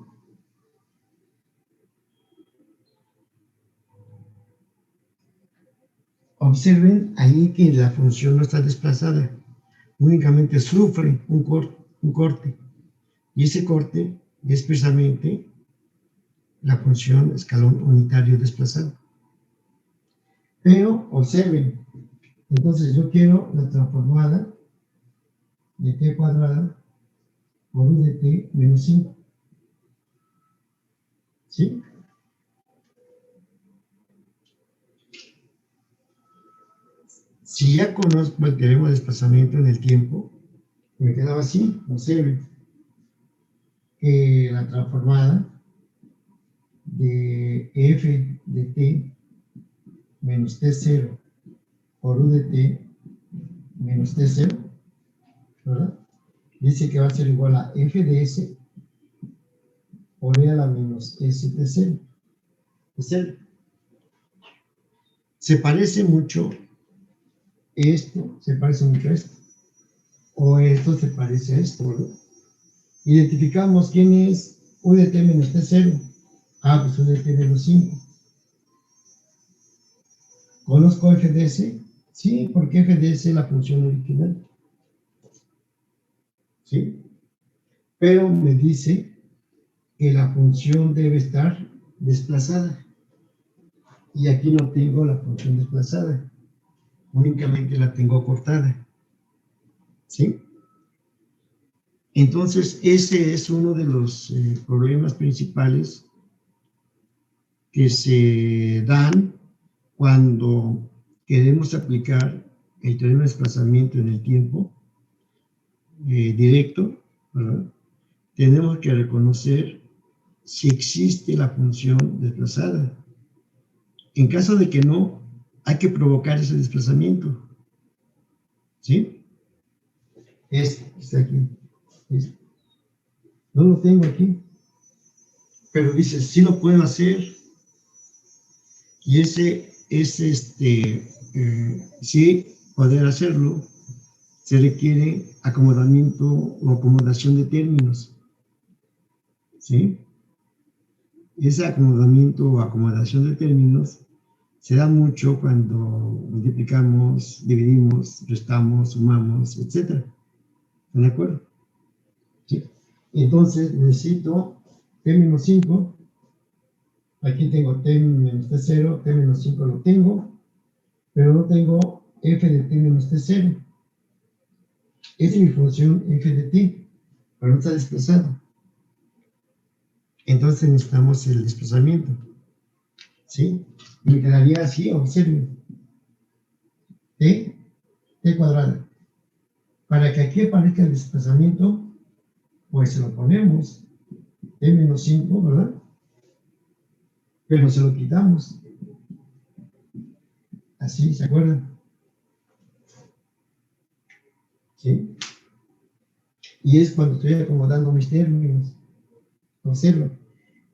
Observen ahí que la función no está desplazada, únicamente sufre un corte. Y ese corte es precisamente la función escalón unitario desplazado. Pero observen, entonces yo quiero la transformada de t cuadrada por u de t menos 5. ¿Sí? Si ya conozco el teorema de desplazamiento en el tiempo, me quedaba así, observen, que la transformada de f de t menos t0 por u de t menos t0, ¿verdad? Dice que va a ser igual a f de s por e a la menos s de 0. Se parece mucho esto, se parece mucho a esto, o esto se parece a esto, ¿verdad? Identificamos quién es u de t menos t0. Ah, pues u de t menos 5. ¿Conozco f de s? Sí, porque f de s es la función original. ¿Sí? Pero me dice que la función debe estar desplazada. Y aquí no tengo la función desplazada. Únicamente la tengo cortada. ¿Sí? Entonces, ese es uno de los problemas principales que se dan cuando queremos aplicar el teorema de desplazamiento en el tiempo directo, ¿verdad? Tenemos que reconocer si existe la función desplazada. En caso de que no, hay que provocar ese desplazamiento. ¿Sí? Está aquí. No lo tengo aquí. Pero dice, sí lo puedo hacer. Y ese es sí poder hacerlo, se requiere acomodamiento o acomodación de términos. ¿Sí? Ese acomodamiento o acomodación de términos se da mucho cuando multiplicamos, dividimos, restamos, sumamos, etc. ¿Están de acuerdo? ¿Sí? Entonces necesito t menos 5. Aquí tengo t menos t0, t menos 5 lo tengo, pero no tengo f de t menos t0. Esa es mi función f de t, pero no está desplazado. Entonces necesitamos el desplazamiento. ¿Sí? Me quedaría así, observen. T cuadrada. Para que aquí aparezca el desplazamiento, pues se lo ponemos. T menos 5, ¿verdad? Pero se lo quitamos. Así, ¿se acuerdan? ¿Sí? Y es cuando estoy acomodando mis términos. Observa.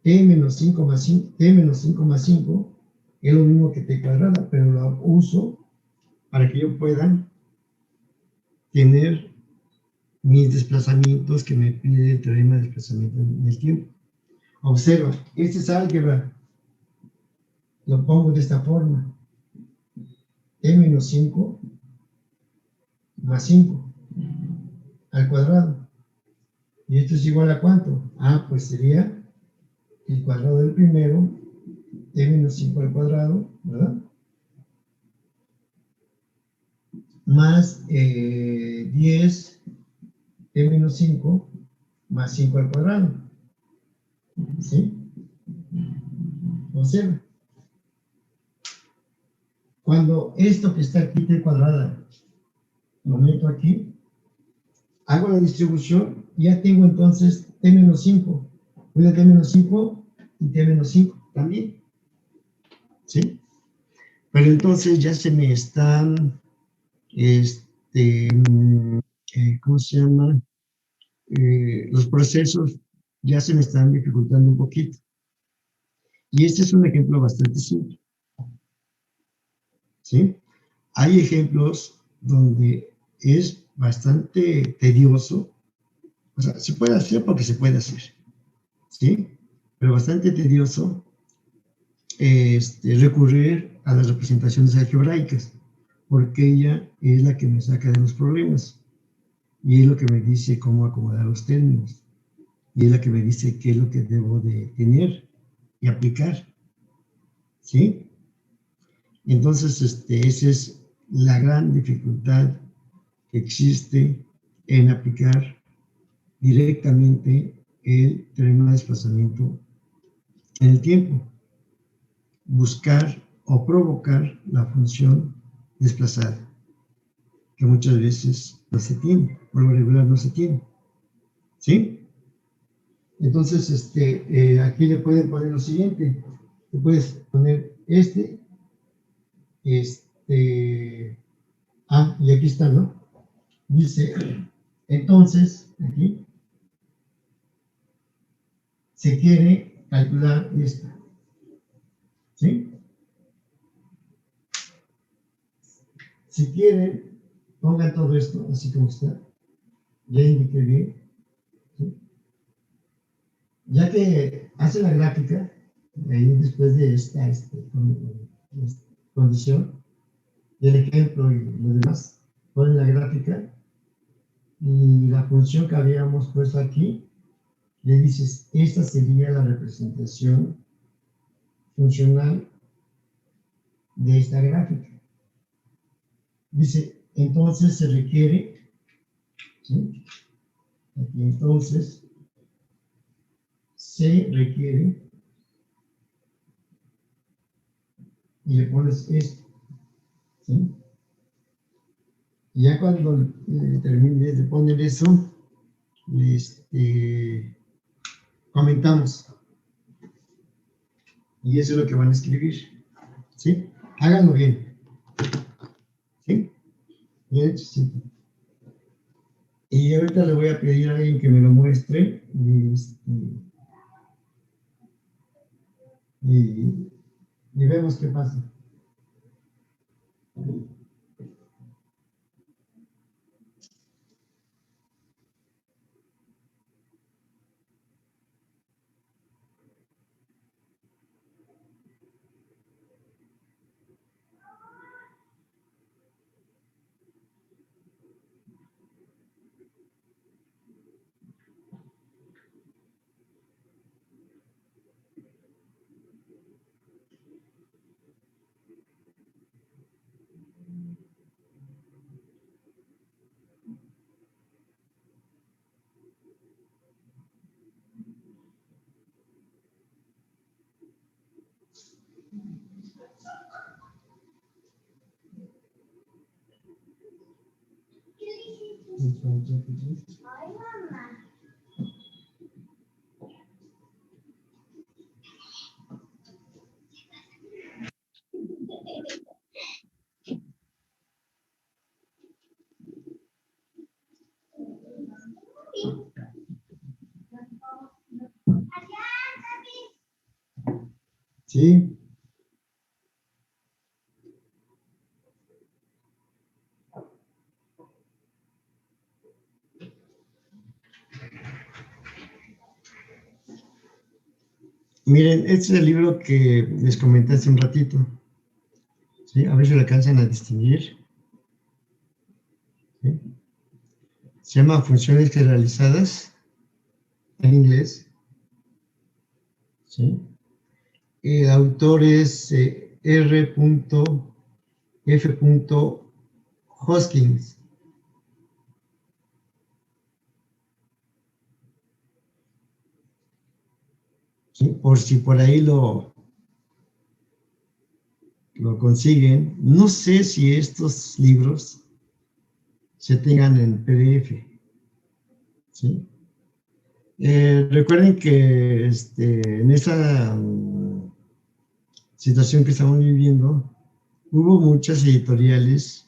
T menos 5 más 5, T menos 5 más 5 es lo mismo que T cuadrada, pero lo uso para que yo pueda tener mis desplazamientos que me pide el teorema de desplazamiento en el tiempo. Observa, este es álgebra. Lo pongo de esta forma. T menos 5 más 5 al cuadrado. ¿Y esto es igual a cuánto? Ah, pues sería el cuadrado del primero, t menos 5 al cuadrado, ¿verdad? Más 10 t menos 5 más 5 al cuadrado. ¿Sí? Observa. Cuando esto que está aquí, T cuadrada, lo meto aquí, hago la distribución, ya tengo entonces T menos 5. Voy a T menos 5 y T menos 5 también. ¿Sí? Pero entonces ya se me están, ¿cómo se llama? Los procesos ya se me están dificultando un poquito. Y este es un ejemplo bastante simple. ¿Sí? Hay ejemplos donde es bastante tedioso, o sea, se puede hacer porque se puede hacer, ¿sí? Pero bastante tedioso recurrir a las representaciones algebraicas, porque ella es la que me saca de los problemas y es lo que me dice cómo acomodar los términos y es la que me dice qué es lo que debo de tener y aplicar, ¿sí? Entonces, esa es la gran dificultad que existe en aplicar directamente el teorema de desplazamiento en el tiempo. Buscar o provocar la función desplazada, que muchas veces no se tiene, por lo regular no se tiene. ¿Sí? Entonces, aquí le pueden poner lo siguiente. Le puedes poner y aquí está, ¿no? Dice, entonces, aquí, se quiere calcular esto. ¿Sí? Si quieren, pongan todo esto así como está. Ya indiqué bien. ¿Sí? Ya que hace la gráfica, ahí después de esta condición, del ejemplo y lo demás, ponen la gráfica y la función que habíamos puesto aquí, le dices, esta sería la representación funcional de esta gráfica. Dice, entonces se requiere, ¿sí? Aquí entonces se requiere, y le pones esto, ¿sí? Y ya cuando termines de poner eso, comentamos. Y eso es lo que van a escribir, ¿sí? Háganlo bien, ¿sí? Bien hecho, sí. Y ahorita le voy a pedir a alguien que me lo muestre y vemos qué pasa. Sí. Miren, este es el libro que les comenté hace un ratito. ¿Sí? A ver si lo alcanzan a distinguir. ¿Sí? Se llama Funciones Generalizadas en inglés. ¿Sí? El autor es R.F. Hoskins. ¿sí? Por si por ahí lo consiguen. No sé si estos libros se tengan en PDF, ¿sí? Recuerden que en esa situación que estamos viviendo, hubo muchas editoriales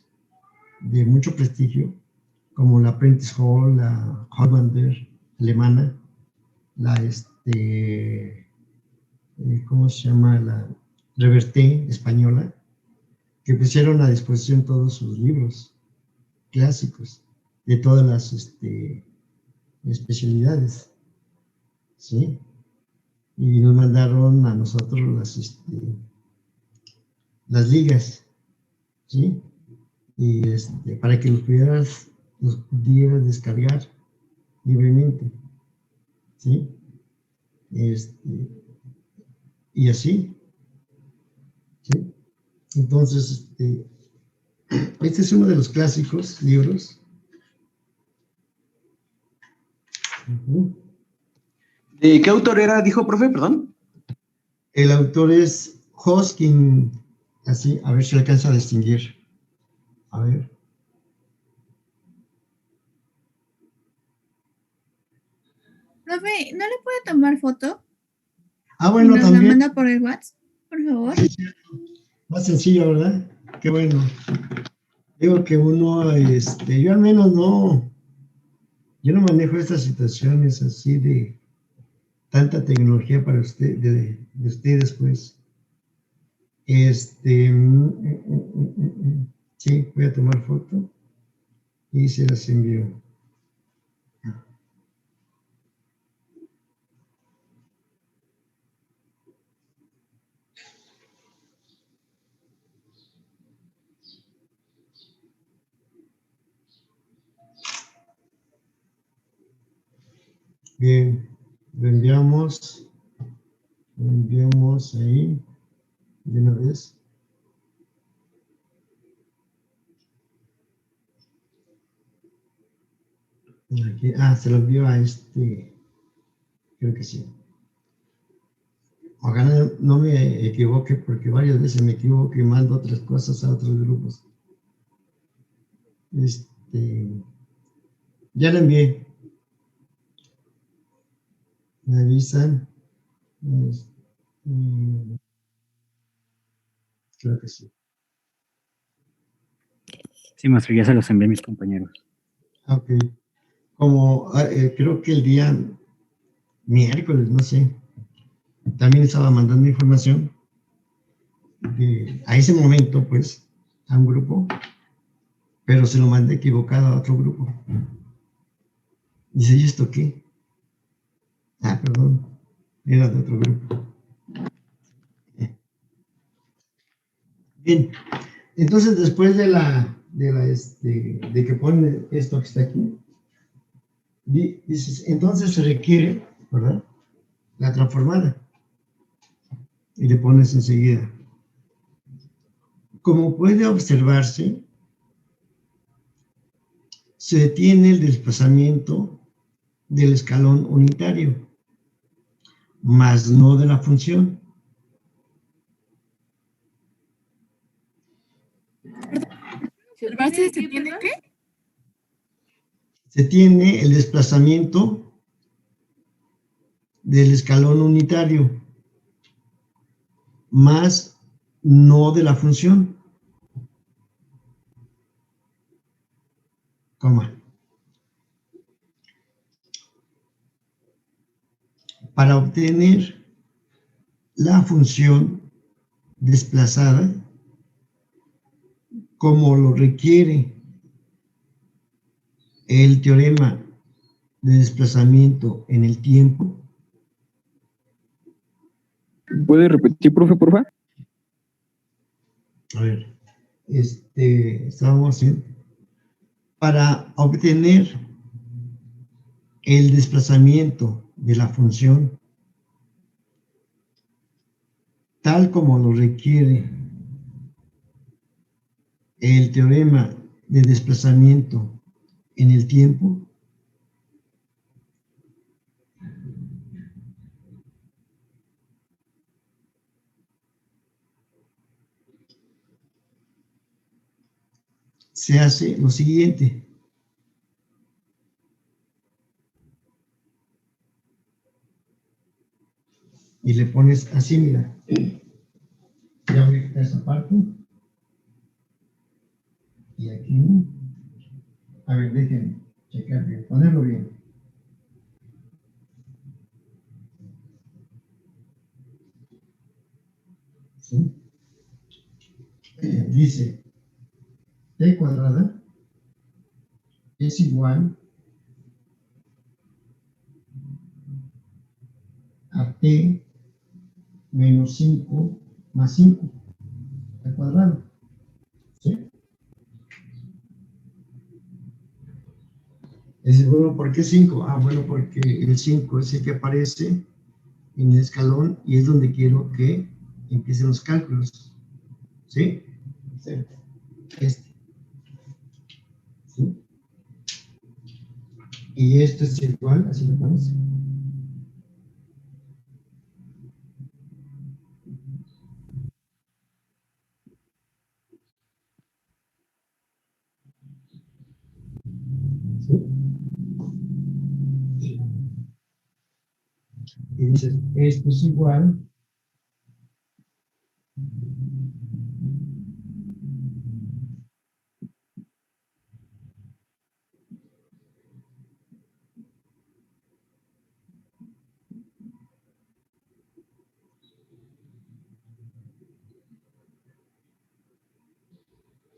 de mucho prestigio, como la Prentice Hall, la Hollander alemana, la ¿cómo se llama? La Reverté española, que pusieron a disposición todos sus libros clásicos de todas las especialidades, ¿sí? Y nos mandaron a nosotros las ligas, ¿sí? Y para que los pudieras descargar libremente, ¿sí? Y así, ¿sí? Entonces, este es uno de los clásicos libros. Ujú. ¿De qué autor era, dijo, profe? Perdón. El autor es Hoskin, así, a ver si alcanza a distinguir. A ver. Profe, ¿no le puede tomar foto? Ah, Y bueno, nos la también. manda por el WhatsApp, por favor. Sí, más sencillo, ¿verdad? Qué bueno. Digo que uno, yo al menos yo no manejo estas situaciones así de tanta tecnología para usted, de ustedes, pues. Sí, voy a tomar foto y se las envío. Bien, lo enviamos ahí de una vez. Aquí, se lo envió a creo que sí. Ojalá no me equivoque, porque varias veces me equivoco y mando otras cosas a otros grupos. Ya lo envié. Me avisan. Creo que sí. Sí, maestro, ya se los envié a mis compañeros. Ok. Como creo que el día miércoles, no sé, también estaba mandando información a ese momento, pues, a un grupo, pero se lo mandé equivocado a otro grupo. Dice, ¿y esto qué? Perdón, era de otro grupo. Bien, entonces después de que pone esto que está aquí, dices, entonces se requiere, ¿verdad? La transformada. Y le pones enseguida. Como puede observarse, se detiene el desplazamiento del escalón unitario, más no de la función. ¿Se tiene qué? Se tiene el desplazamiento del escalón unitario, más no de la función, coma. Para obtener la función desplazada, como lo requiere el teorema de desplazamiento en el tiempo. ¿Puede repetir, profe, por favor? A ver, estábamos haciendo. Para obtener el desplazamiento de la función tal como lo requiere el teorema de desplazamiento en el tiempo, se hace lo siguiente. Y le pones así, mira. Ya voy a quitar esa parte. Y aquí. A ver, déjenme checar bien, ponerlo bien. ¿Sí? Dice, t cuadrada es igual a t menos 5 más 5 al cuadrado. ¿Sí? Es bueno, ¿por qué 5? Ah, bueno, porque el 5 es el que aparece en el escalón y es donde quiero que empiecen los cálculos. ¿Sí? Este. ¿Sí? Y esto es igual, así lo pones. ¿Sí? Y dices, esto es igual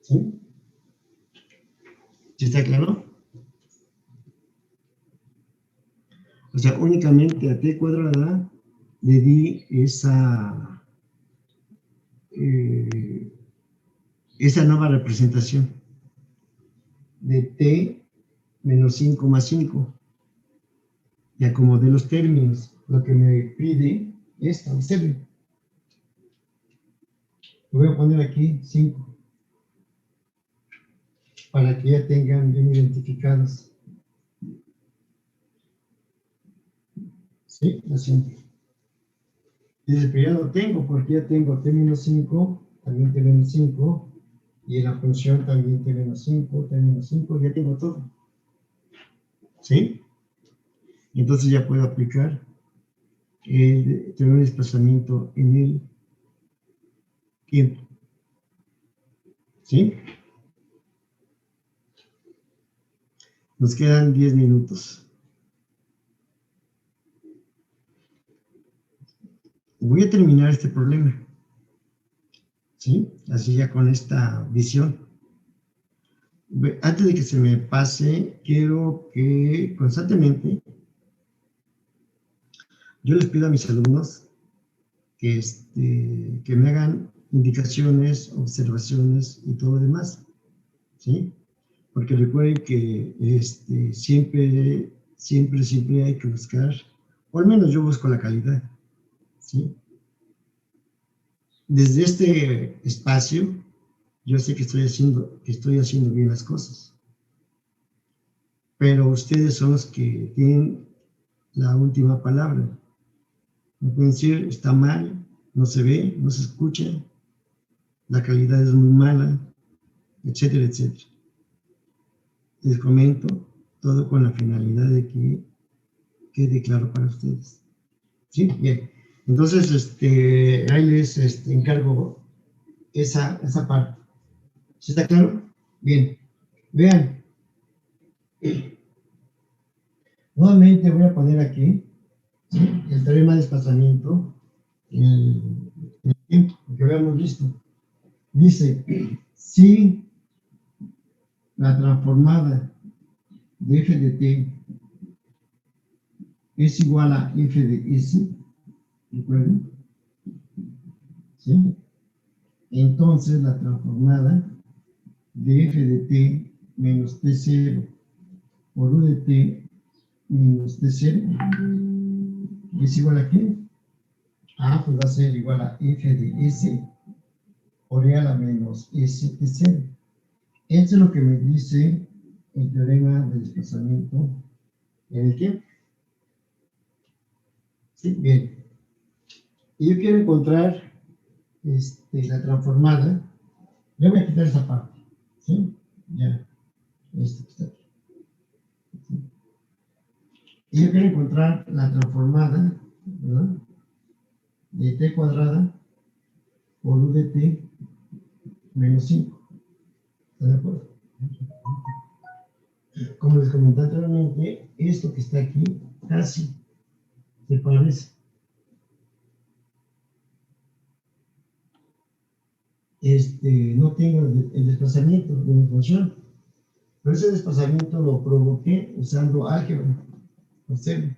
¿sí? ¿Sí está claro? O sea, únicamente a t cuadrada le di esa nueva representación de t menos 5 más 5. Y acomodé los términos. Lo que me pide es observe. Lo voy a poner aquí 5 para que ya tengan bien identificados. ¿Sí? Así. Dice, pero ya lo tengo porque ya tengo t menos 5, también t menos 5, y en la función también t menos 5, t menos 5, ya tengo todo. ¿Sí? Entonces ya puedo aplicar el teorema de desplazamiento en el tiempo. ¿Sí? Nos quedan 10 minutos. Voy a terminar este problema. ¿Sí? Así ya con esta visión. Antes de que se me pase, quiero que constantemente yo les pido a mis alumnos que me hagan indicaciones, observaciones y todo lo demás. ¿Sí? Porque recuerden que siempre hay que buscar, o al menos yo busco la calidad, ¿sí? Desde este espacio, yo sé que estoy haciendo bien las cosas, pero ustedes son los que tienen la última palabra. No pueden decir, está mal, no se ve, no se escucha, la calidad es muy mala, etcétera, etcétera. Les comento todo con la finalidad de que quede claro para ustedes. ¿Sí? Bien. Entonces, ahí les encargo esa parte. ¿Sí está claro? Bien. Vean. Nuevamente voy a poner aquí, ¿sí?, el teorema de desplazamiento en el tiempo que habíamos visto. Dice, si la transformada de f de t es igual a f de s, ¿de acuerdo? ¿Sí? Entonces la transformada de f de t menos t0 por u de t menos t0 es igual a ¿qué? Ah, pues va a ser igual a f de s por e a la menos s t0. Eso es lo que me dice el teorema de desplazamiento en el tiempo. Sí, bien. Y yo quiero encontrar la transformada. Yo voy a quitar esa parte, ¿sí? Ya, esto que está aquí. Y yo quiero encontrar la transformada, ¿verdad? De t cuadrada por u de t menos 5. ¿Están de acuerdo? Como les comenté anteriormente, esto que está aquí casi se parece. No tengo el desplazamiento de mi función, pero ese desplazamiento lo provoqué usando álgebra. Observen.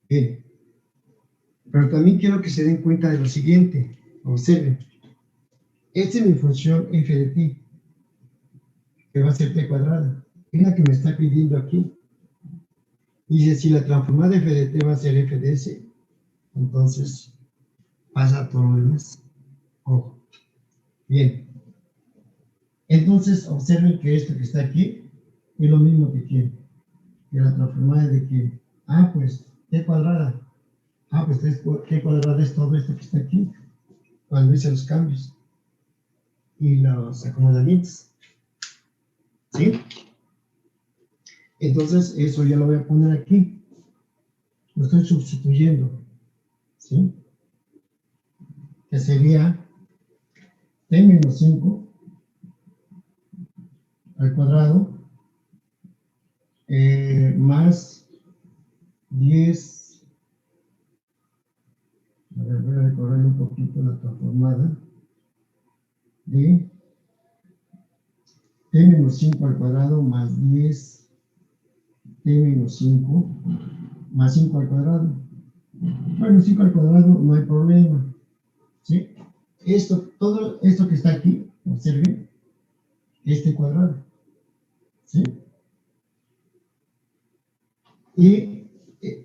Bien. Pero también quiero que se den cuenta de lo siguiente. Observen. Esta es mi función f de t, que va a ser t cuadrada. Es la que me está pidiendo aquí. Dice, si la transformada f de t va a ser f de s, entonces pasa todo lo demás. Ojo. Bien. Entonces, observen que esto que está aquí es lo mismo que quiero. Que la transformada de que, pues, t cuadrada. Pues t cuadrada es todo esto que está aquí, cuando hice los cambios y los acomodamientos. ¿Sí? Entonces, eso ya lo voy a poner aquí. Lo estoy sustituyendo. ¿Sí? Que sería t menos 5 al cuadrado más 10. A ver, voy a recorrer un poquito la transformada de t menos 5 al cuadrado más 10 t menos 5 más 5 al cuadrado. Bueno, 5 al cuadrado no hay problema. ¿Sí? Todo esto que está aquí, observen, este cuadrado. ¿Sí? Y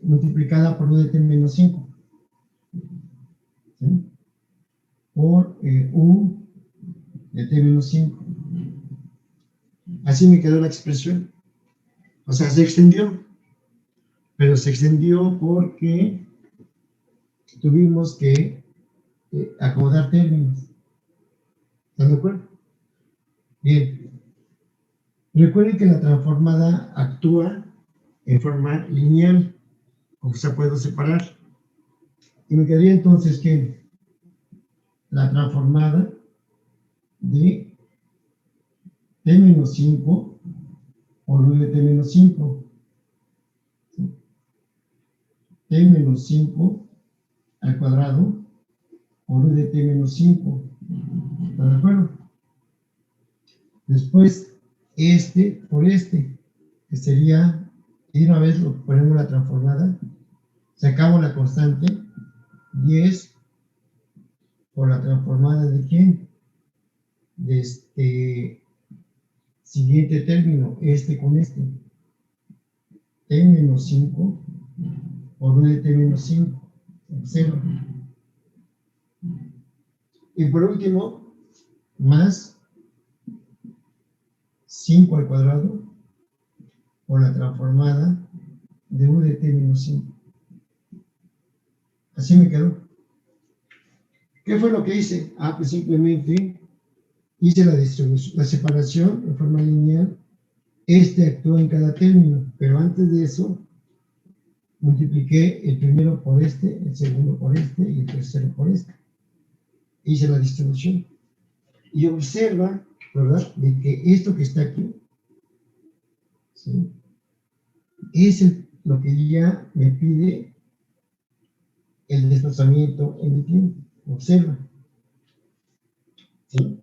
multiplicada por u de t menos 5. ¿Sí? Por u de t menos 5. Así me quedó la expresión. O sea, se extendió. Pero se extendió porque tuvimos que acomodar términos. ¿Están de acuerdo? Bien. Recuerden que la transformada actúa en forma lineal, o sea, puedo separar. Y me quedaría entonces que la transformada de t menos 5 por u de t menos 5. ¿Sí? T menos 5 al cuadrado por u de t menos 5. ¿Están de acuerdo? Después, por que sería, y una vez lo ponemos la transformada, sacamos la constante 10 por la transformada de ¿quién? De este siguiente término, con t menos 5 por u de t menos 5, 0. Y por último, más 5 al cuadrado por la transformada de u de t menos 5. Así me quedó. ¿Qué fue lo que hice? Pues simplemente hice la distribución, la separación en forma lineal. Actúa en cada término, pero antes de eso multipliqué el primero por el segundo por y el tercero por Hice la distribución. Y observa, ¿verdad?, de que esto que está aquí, ¿sí?, es lo que ya me pide el desplazamiento en el tiempo. Observa. ¿Sí?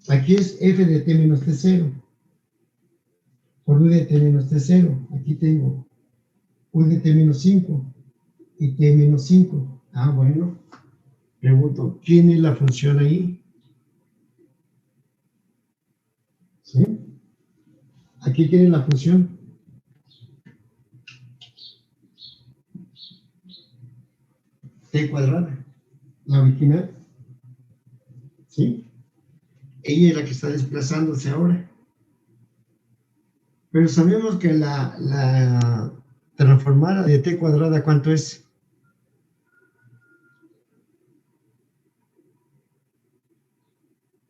Aquí es f de t menos t0 por u de t menos t0. Aquí tengo u de t menos 5 y t menos 5. Bueno. Pregunto, ¿quién es la función ahí? ¿Sí? Aquí tiene la función. T cuadrada. La original. ¿Sí? Ella es la que está desplazándose ahora. Pero sabemos que la transformada de t cuadrada, ¿cuánto es?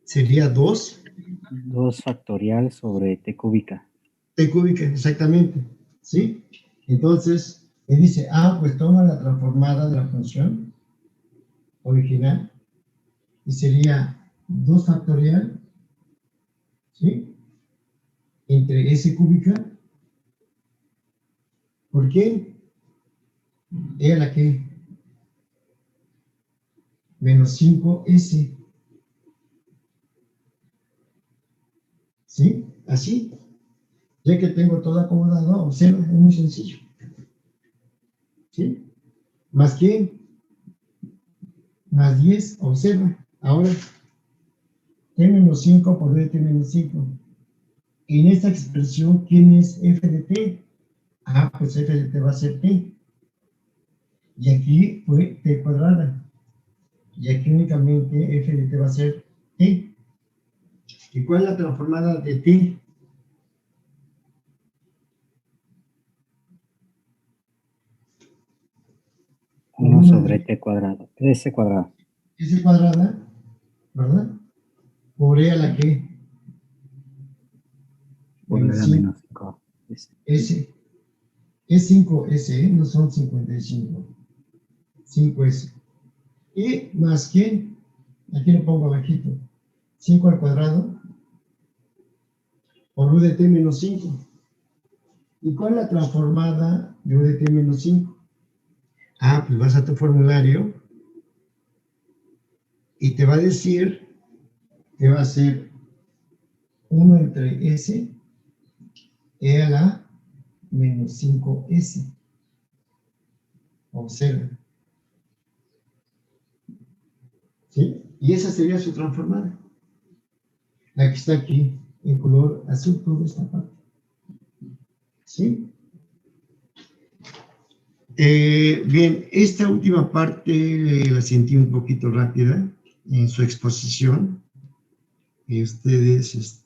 sería 2 2 factorial sobre t cúbica. t cúbica, exactamente, ¿sí? Entonces, me dice, pues toma la transformada de la función original y sería 2 factorial, ¿sí? Entre s cúbica, ¿por qué? ¿A la que? Menos 5s, ¿sí? Así. Ya que tengo todo acomodado, observa, es muy sencillo. ¿Sí? ¿Más quién? Más 10, observa. Ahora, t menos 5 por dt menos 5. En esta expresión, ¿quién es f de t? Pues f de t va a ser t. Y aquí fue t cuadrada. Y aquí únicamente f de t va a ser t. ¿Y cuál es la transformada de t? 1 sobre t cuadrado. S cuadrado. S cuadrada, ¿verdad? Por e a la que. Por la menos 5. S. Es 5S, no son 55. 5S. Y más quién, aquí lo pongo abajito. 5 al cuadrado por u de t menos 5. ¿Y cuál es la transformada de u de t menos 5? Pues vas a tu formulario y te va a decir que va a ser 1 entre s e a la menos 5s. Observa. ¿Sí? Y esa sería su transformada. La que está aquí, en color azul, toda esta parte. ¿Sí? Bien, esta última parte la sentí un poquito rápida en su exposición. Ustedes,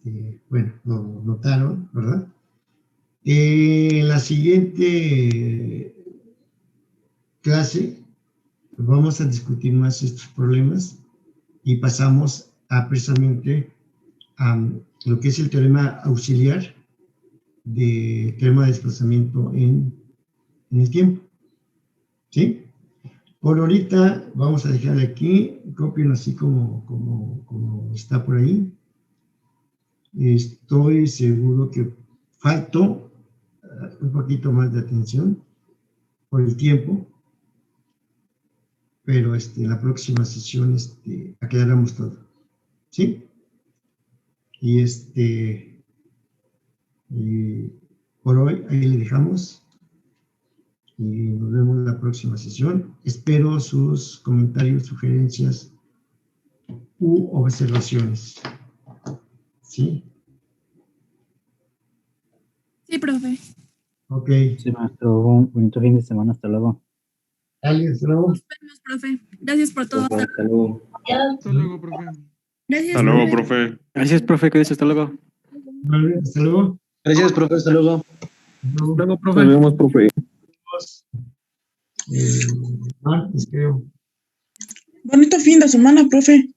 bueno, lo notaron, ¿verdad? En la siguiente clase vamos a discutir más estos problemas y pasamos a precisamente a lo que es el teorema auxiliar de teorema de desplazamiento en el tiempo. ¿Sí? Por ahorita vamos a dejarle aquí, copien así como está por ahí. Estoy seguro que faltó un poquito más de atención por el tiempo, pero en la próxima sesión aclaramos todo. ¿Sí? Y por hoy ahí le dejamos. Y nos vemos en la próxima sesión. Espero sus comentarios, sugerencias u observaciones. ¿Sí? Sí, profe. Ok. Sí, maestro. Un bonito fin de semana. Hasta luego. Alguien, hasta luego. Nos vemos, profe. Gracias por todo. Hasta luego. Hasta luego, profe. Gracias, Hasta luego, profe. profe. Gracias, profe. Cuídese. Hasta luego. Vale, hasta luego. Gracias, profe. Hasta luego. Hasta luego. Nos vemos, profe. Martes, creo. Bonito fin de semana, profe.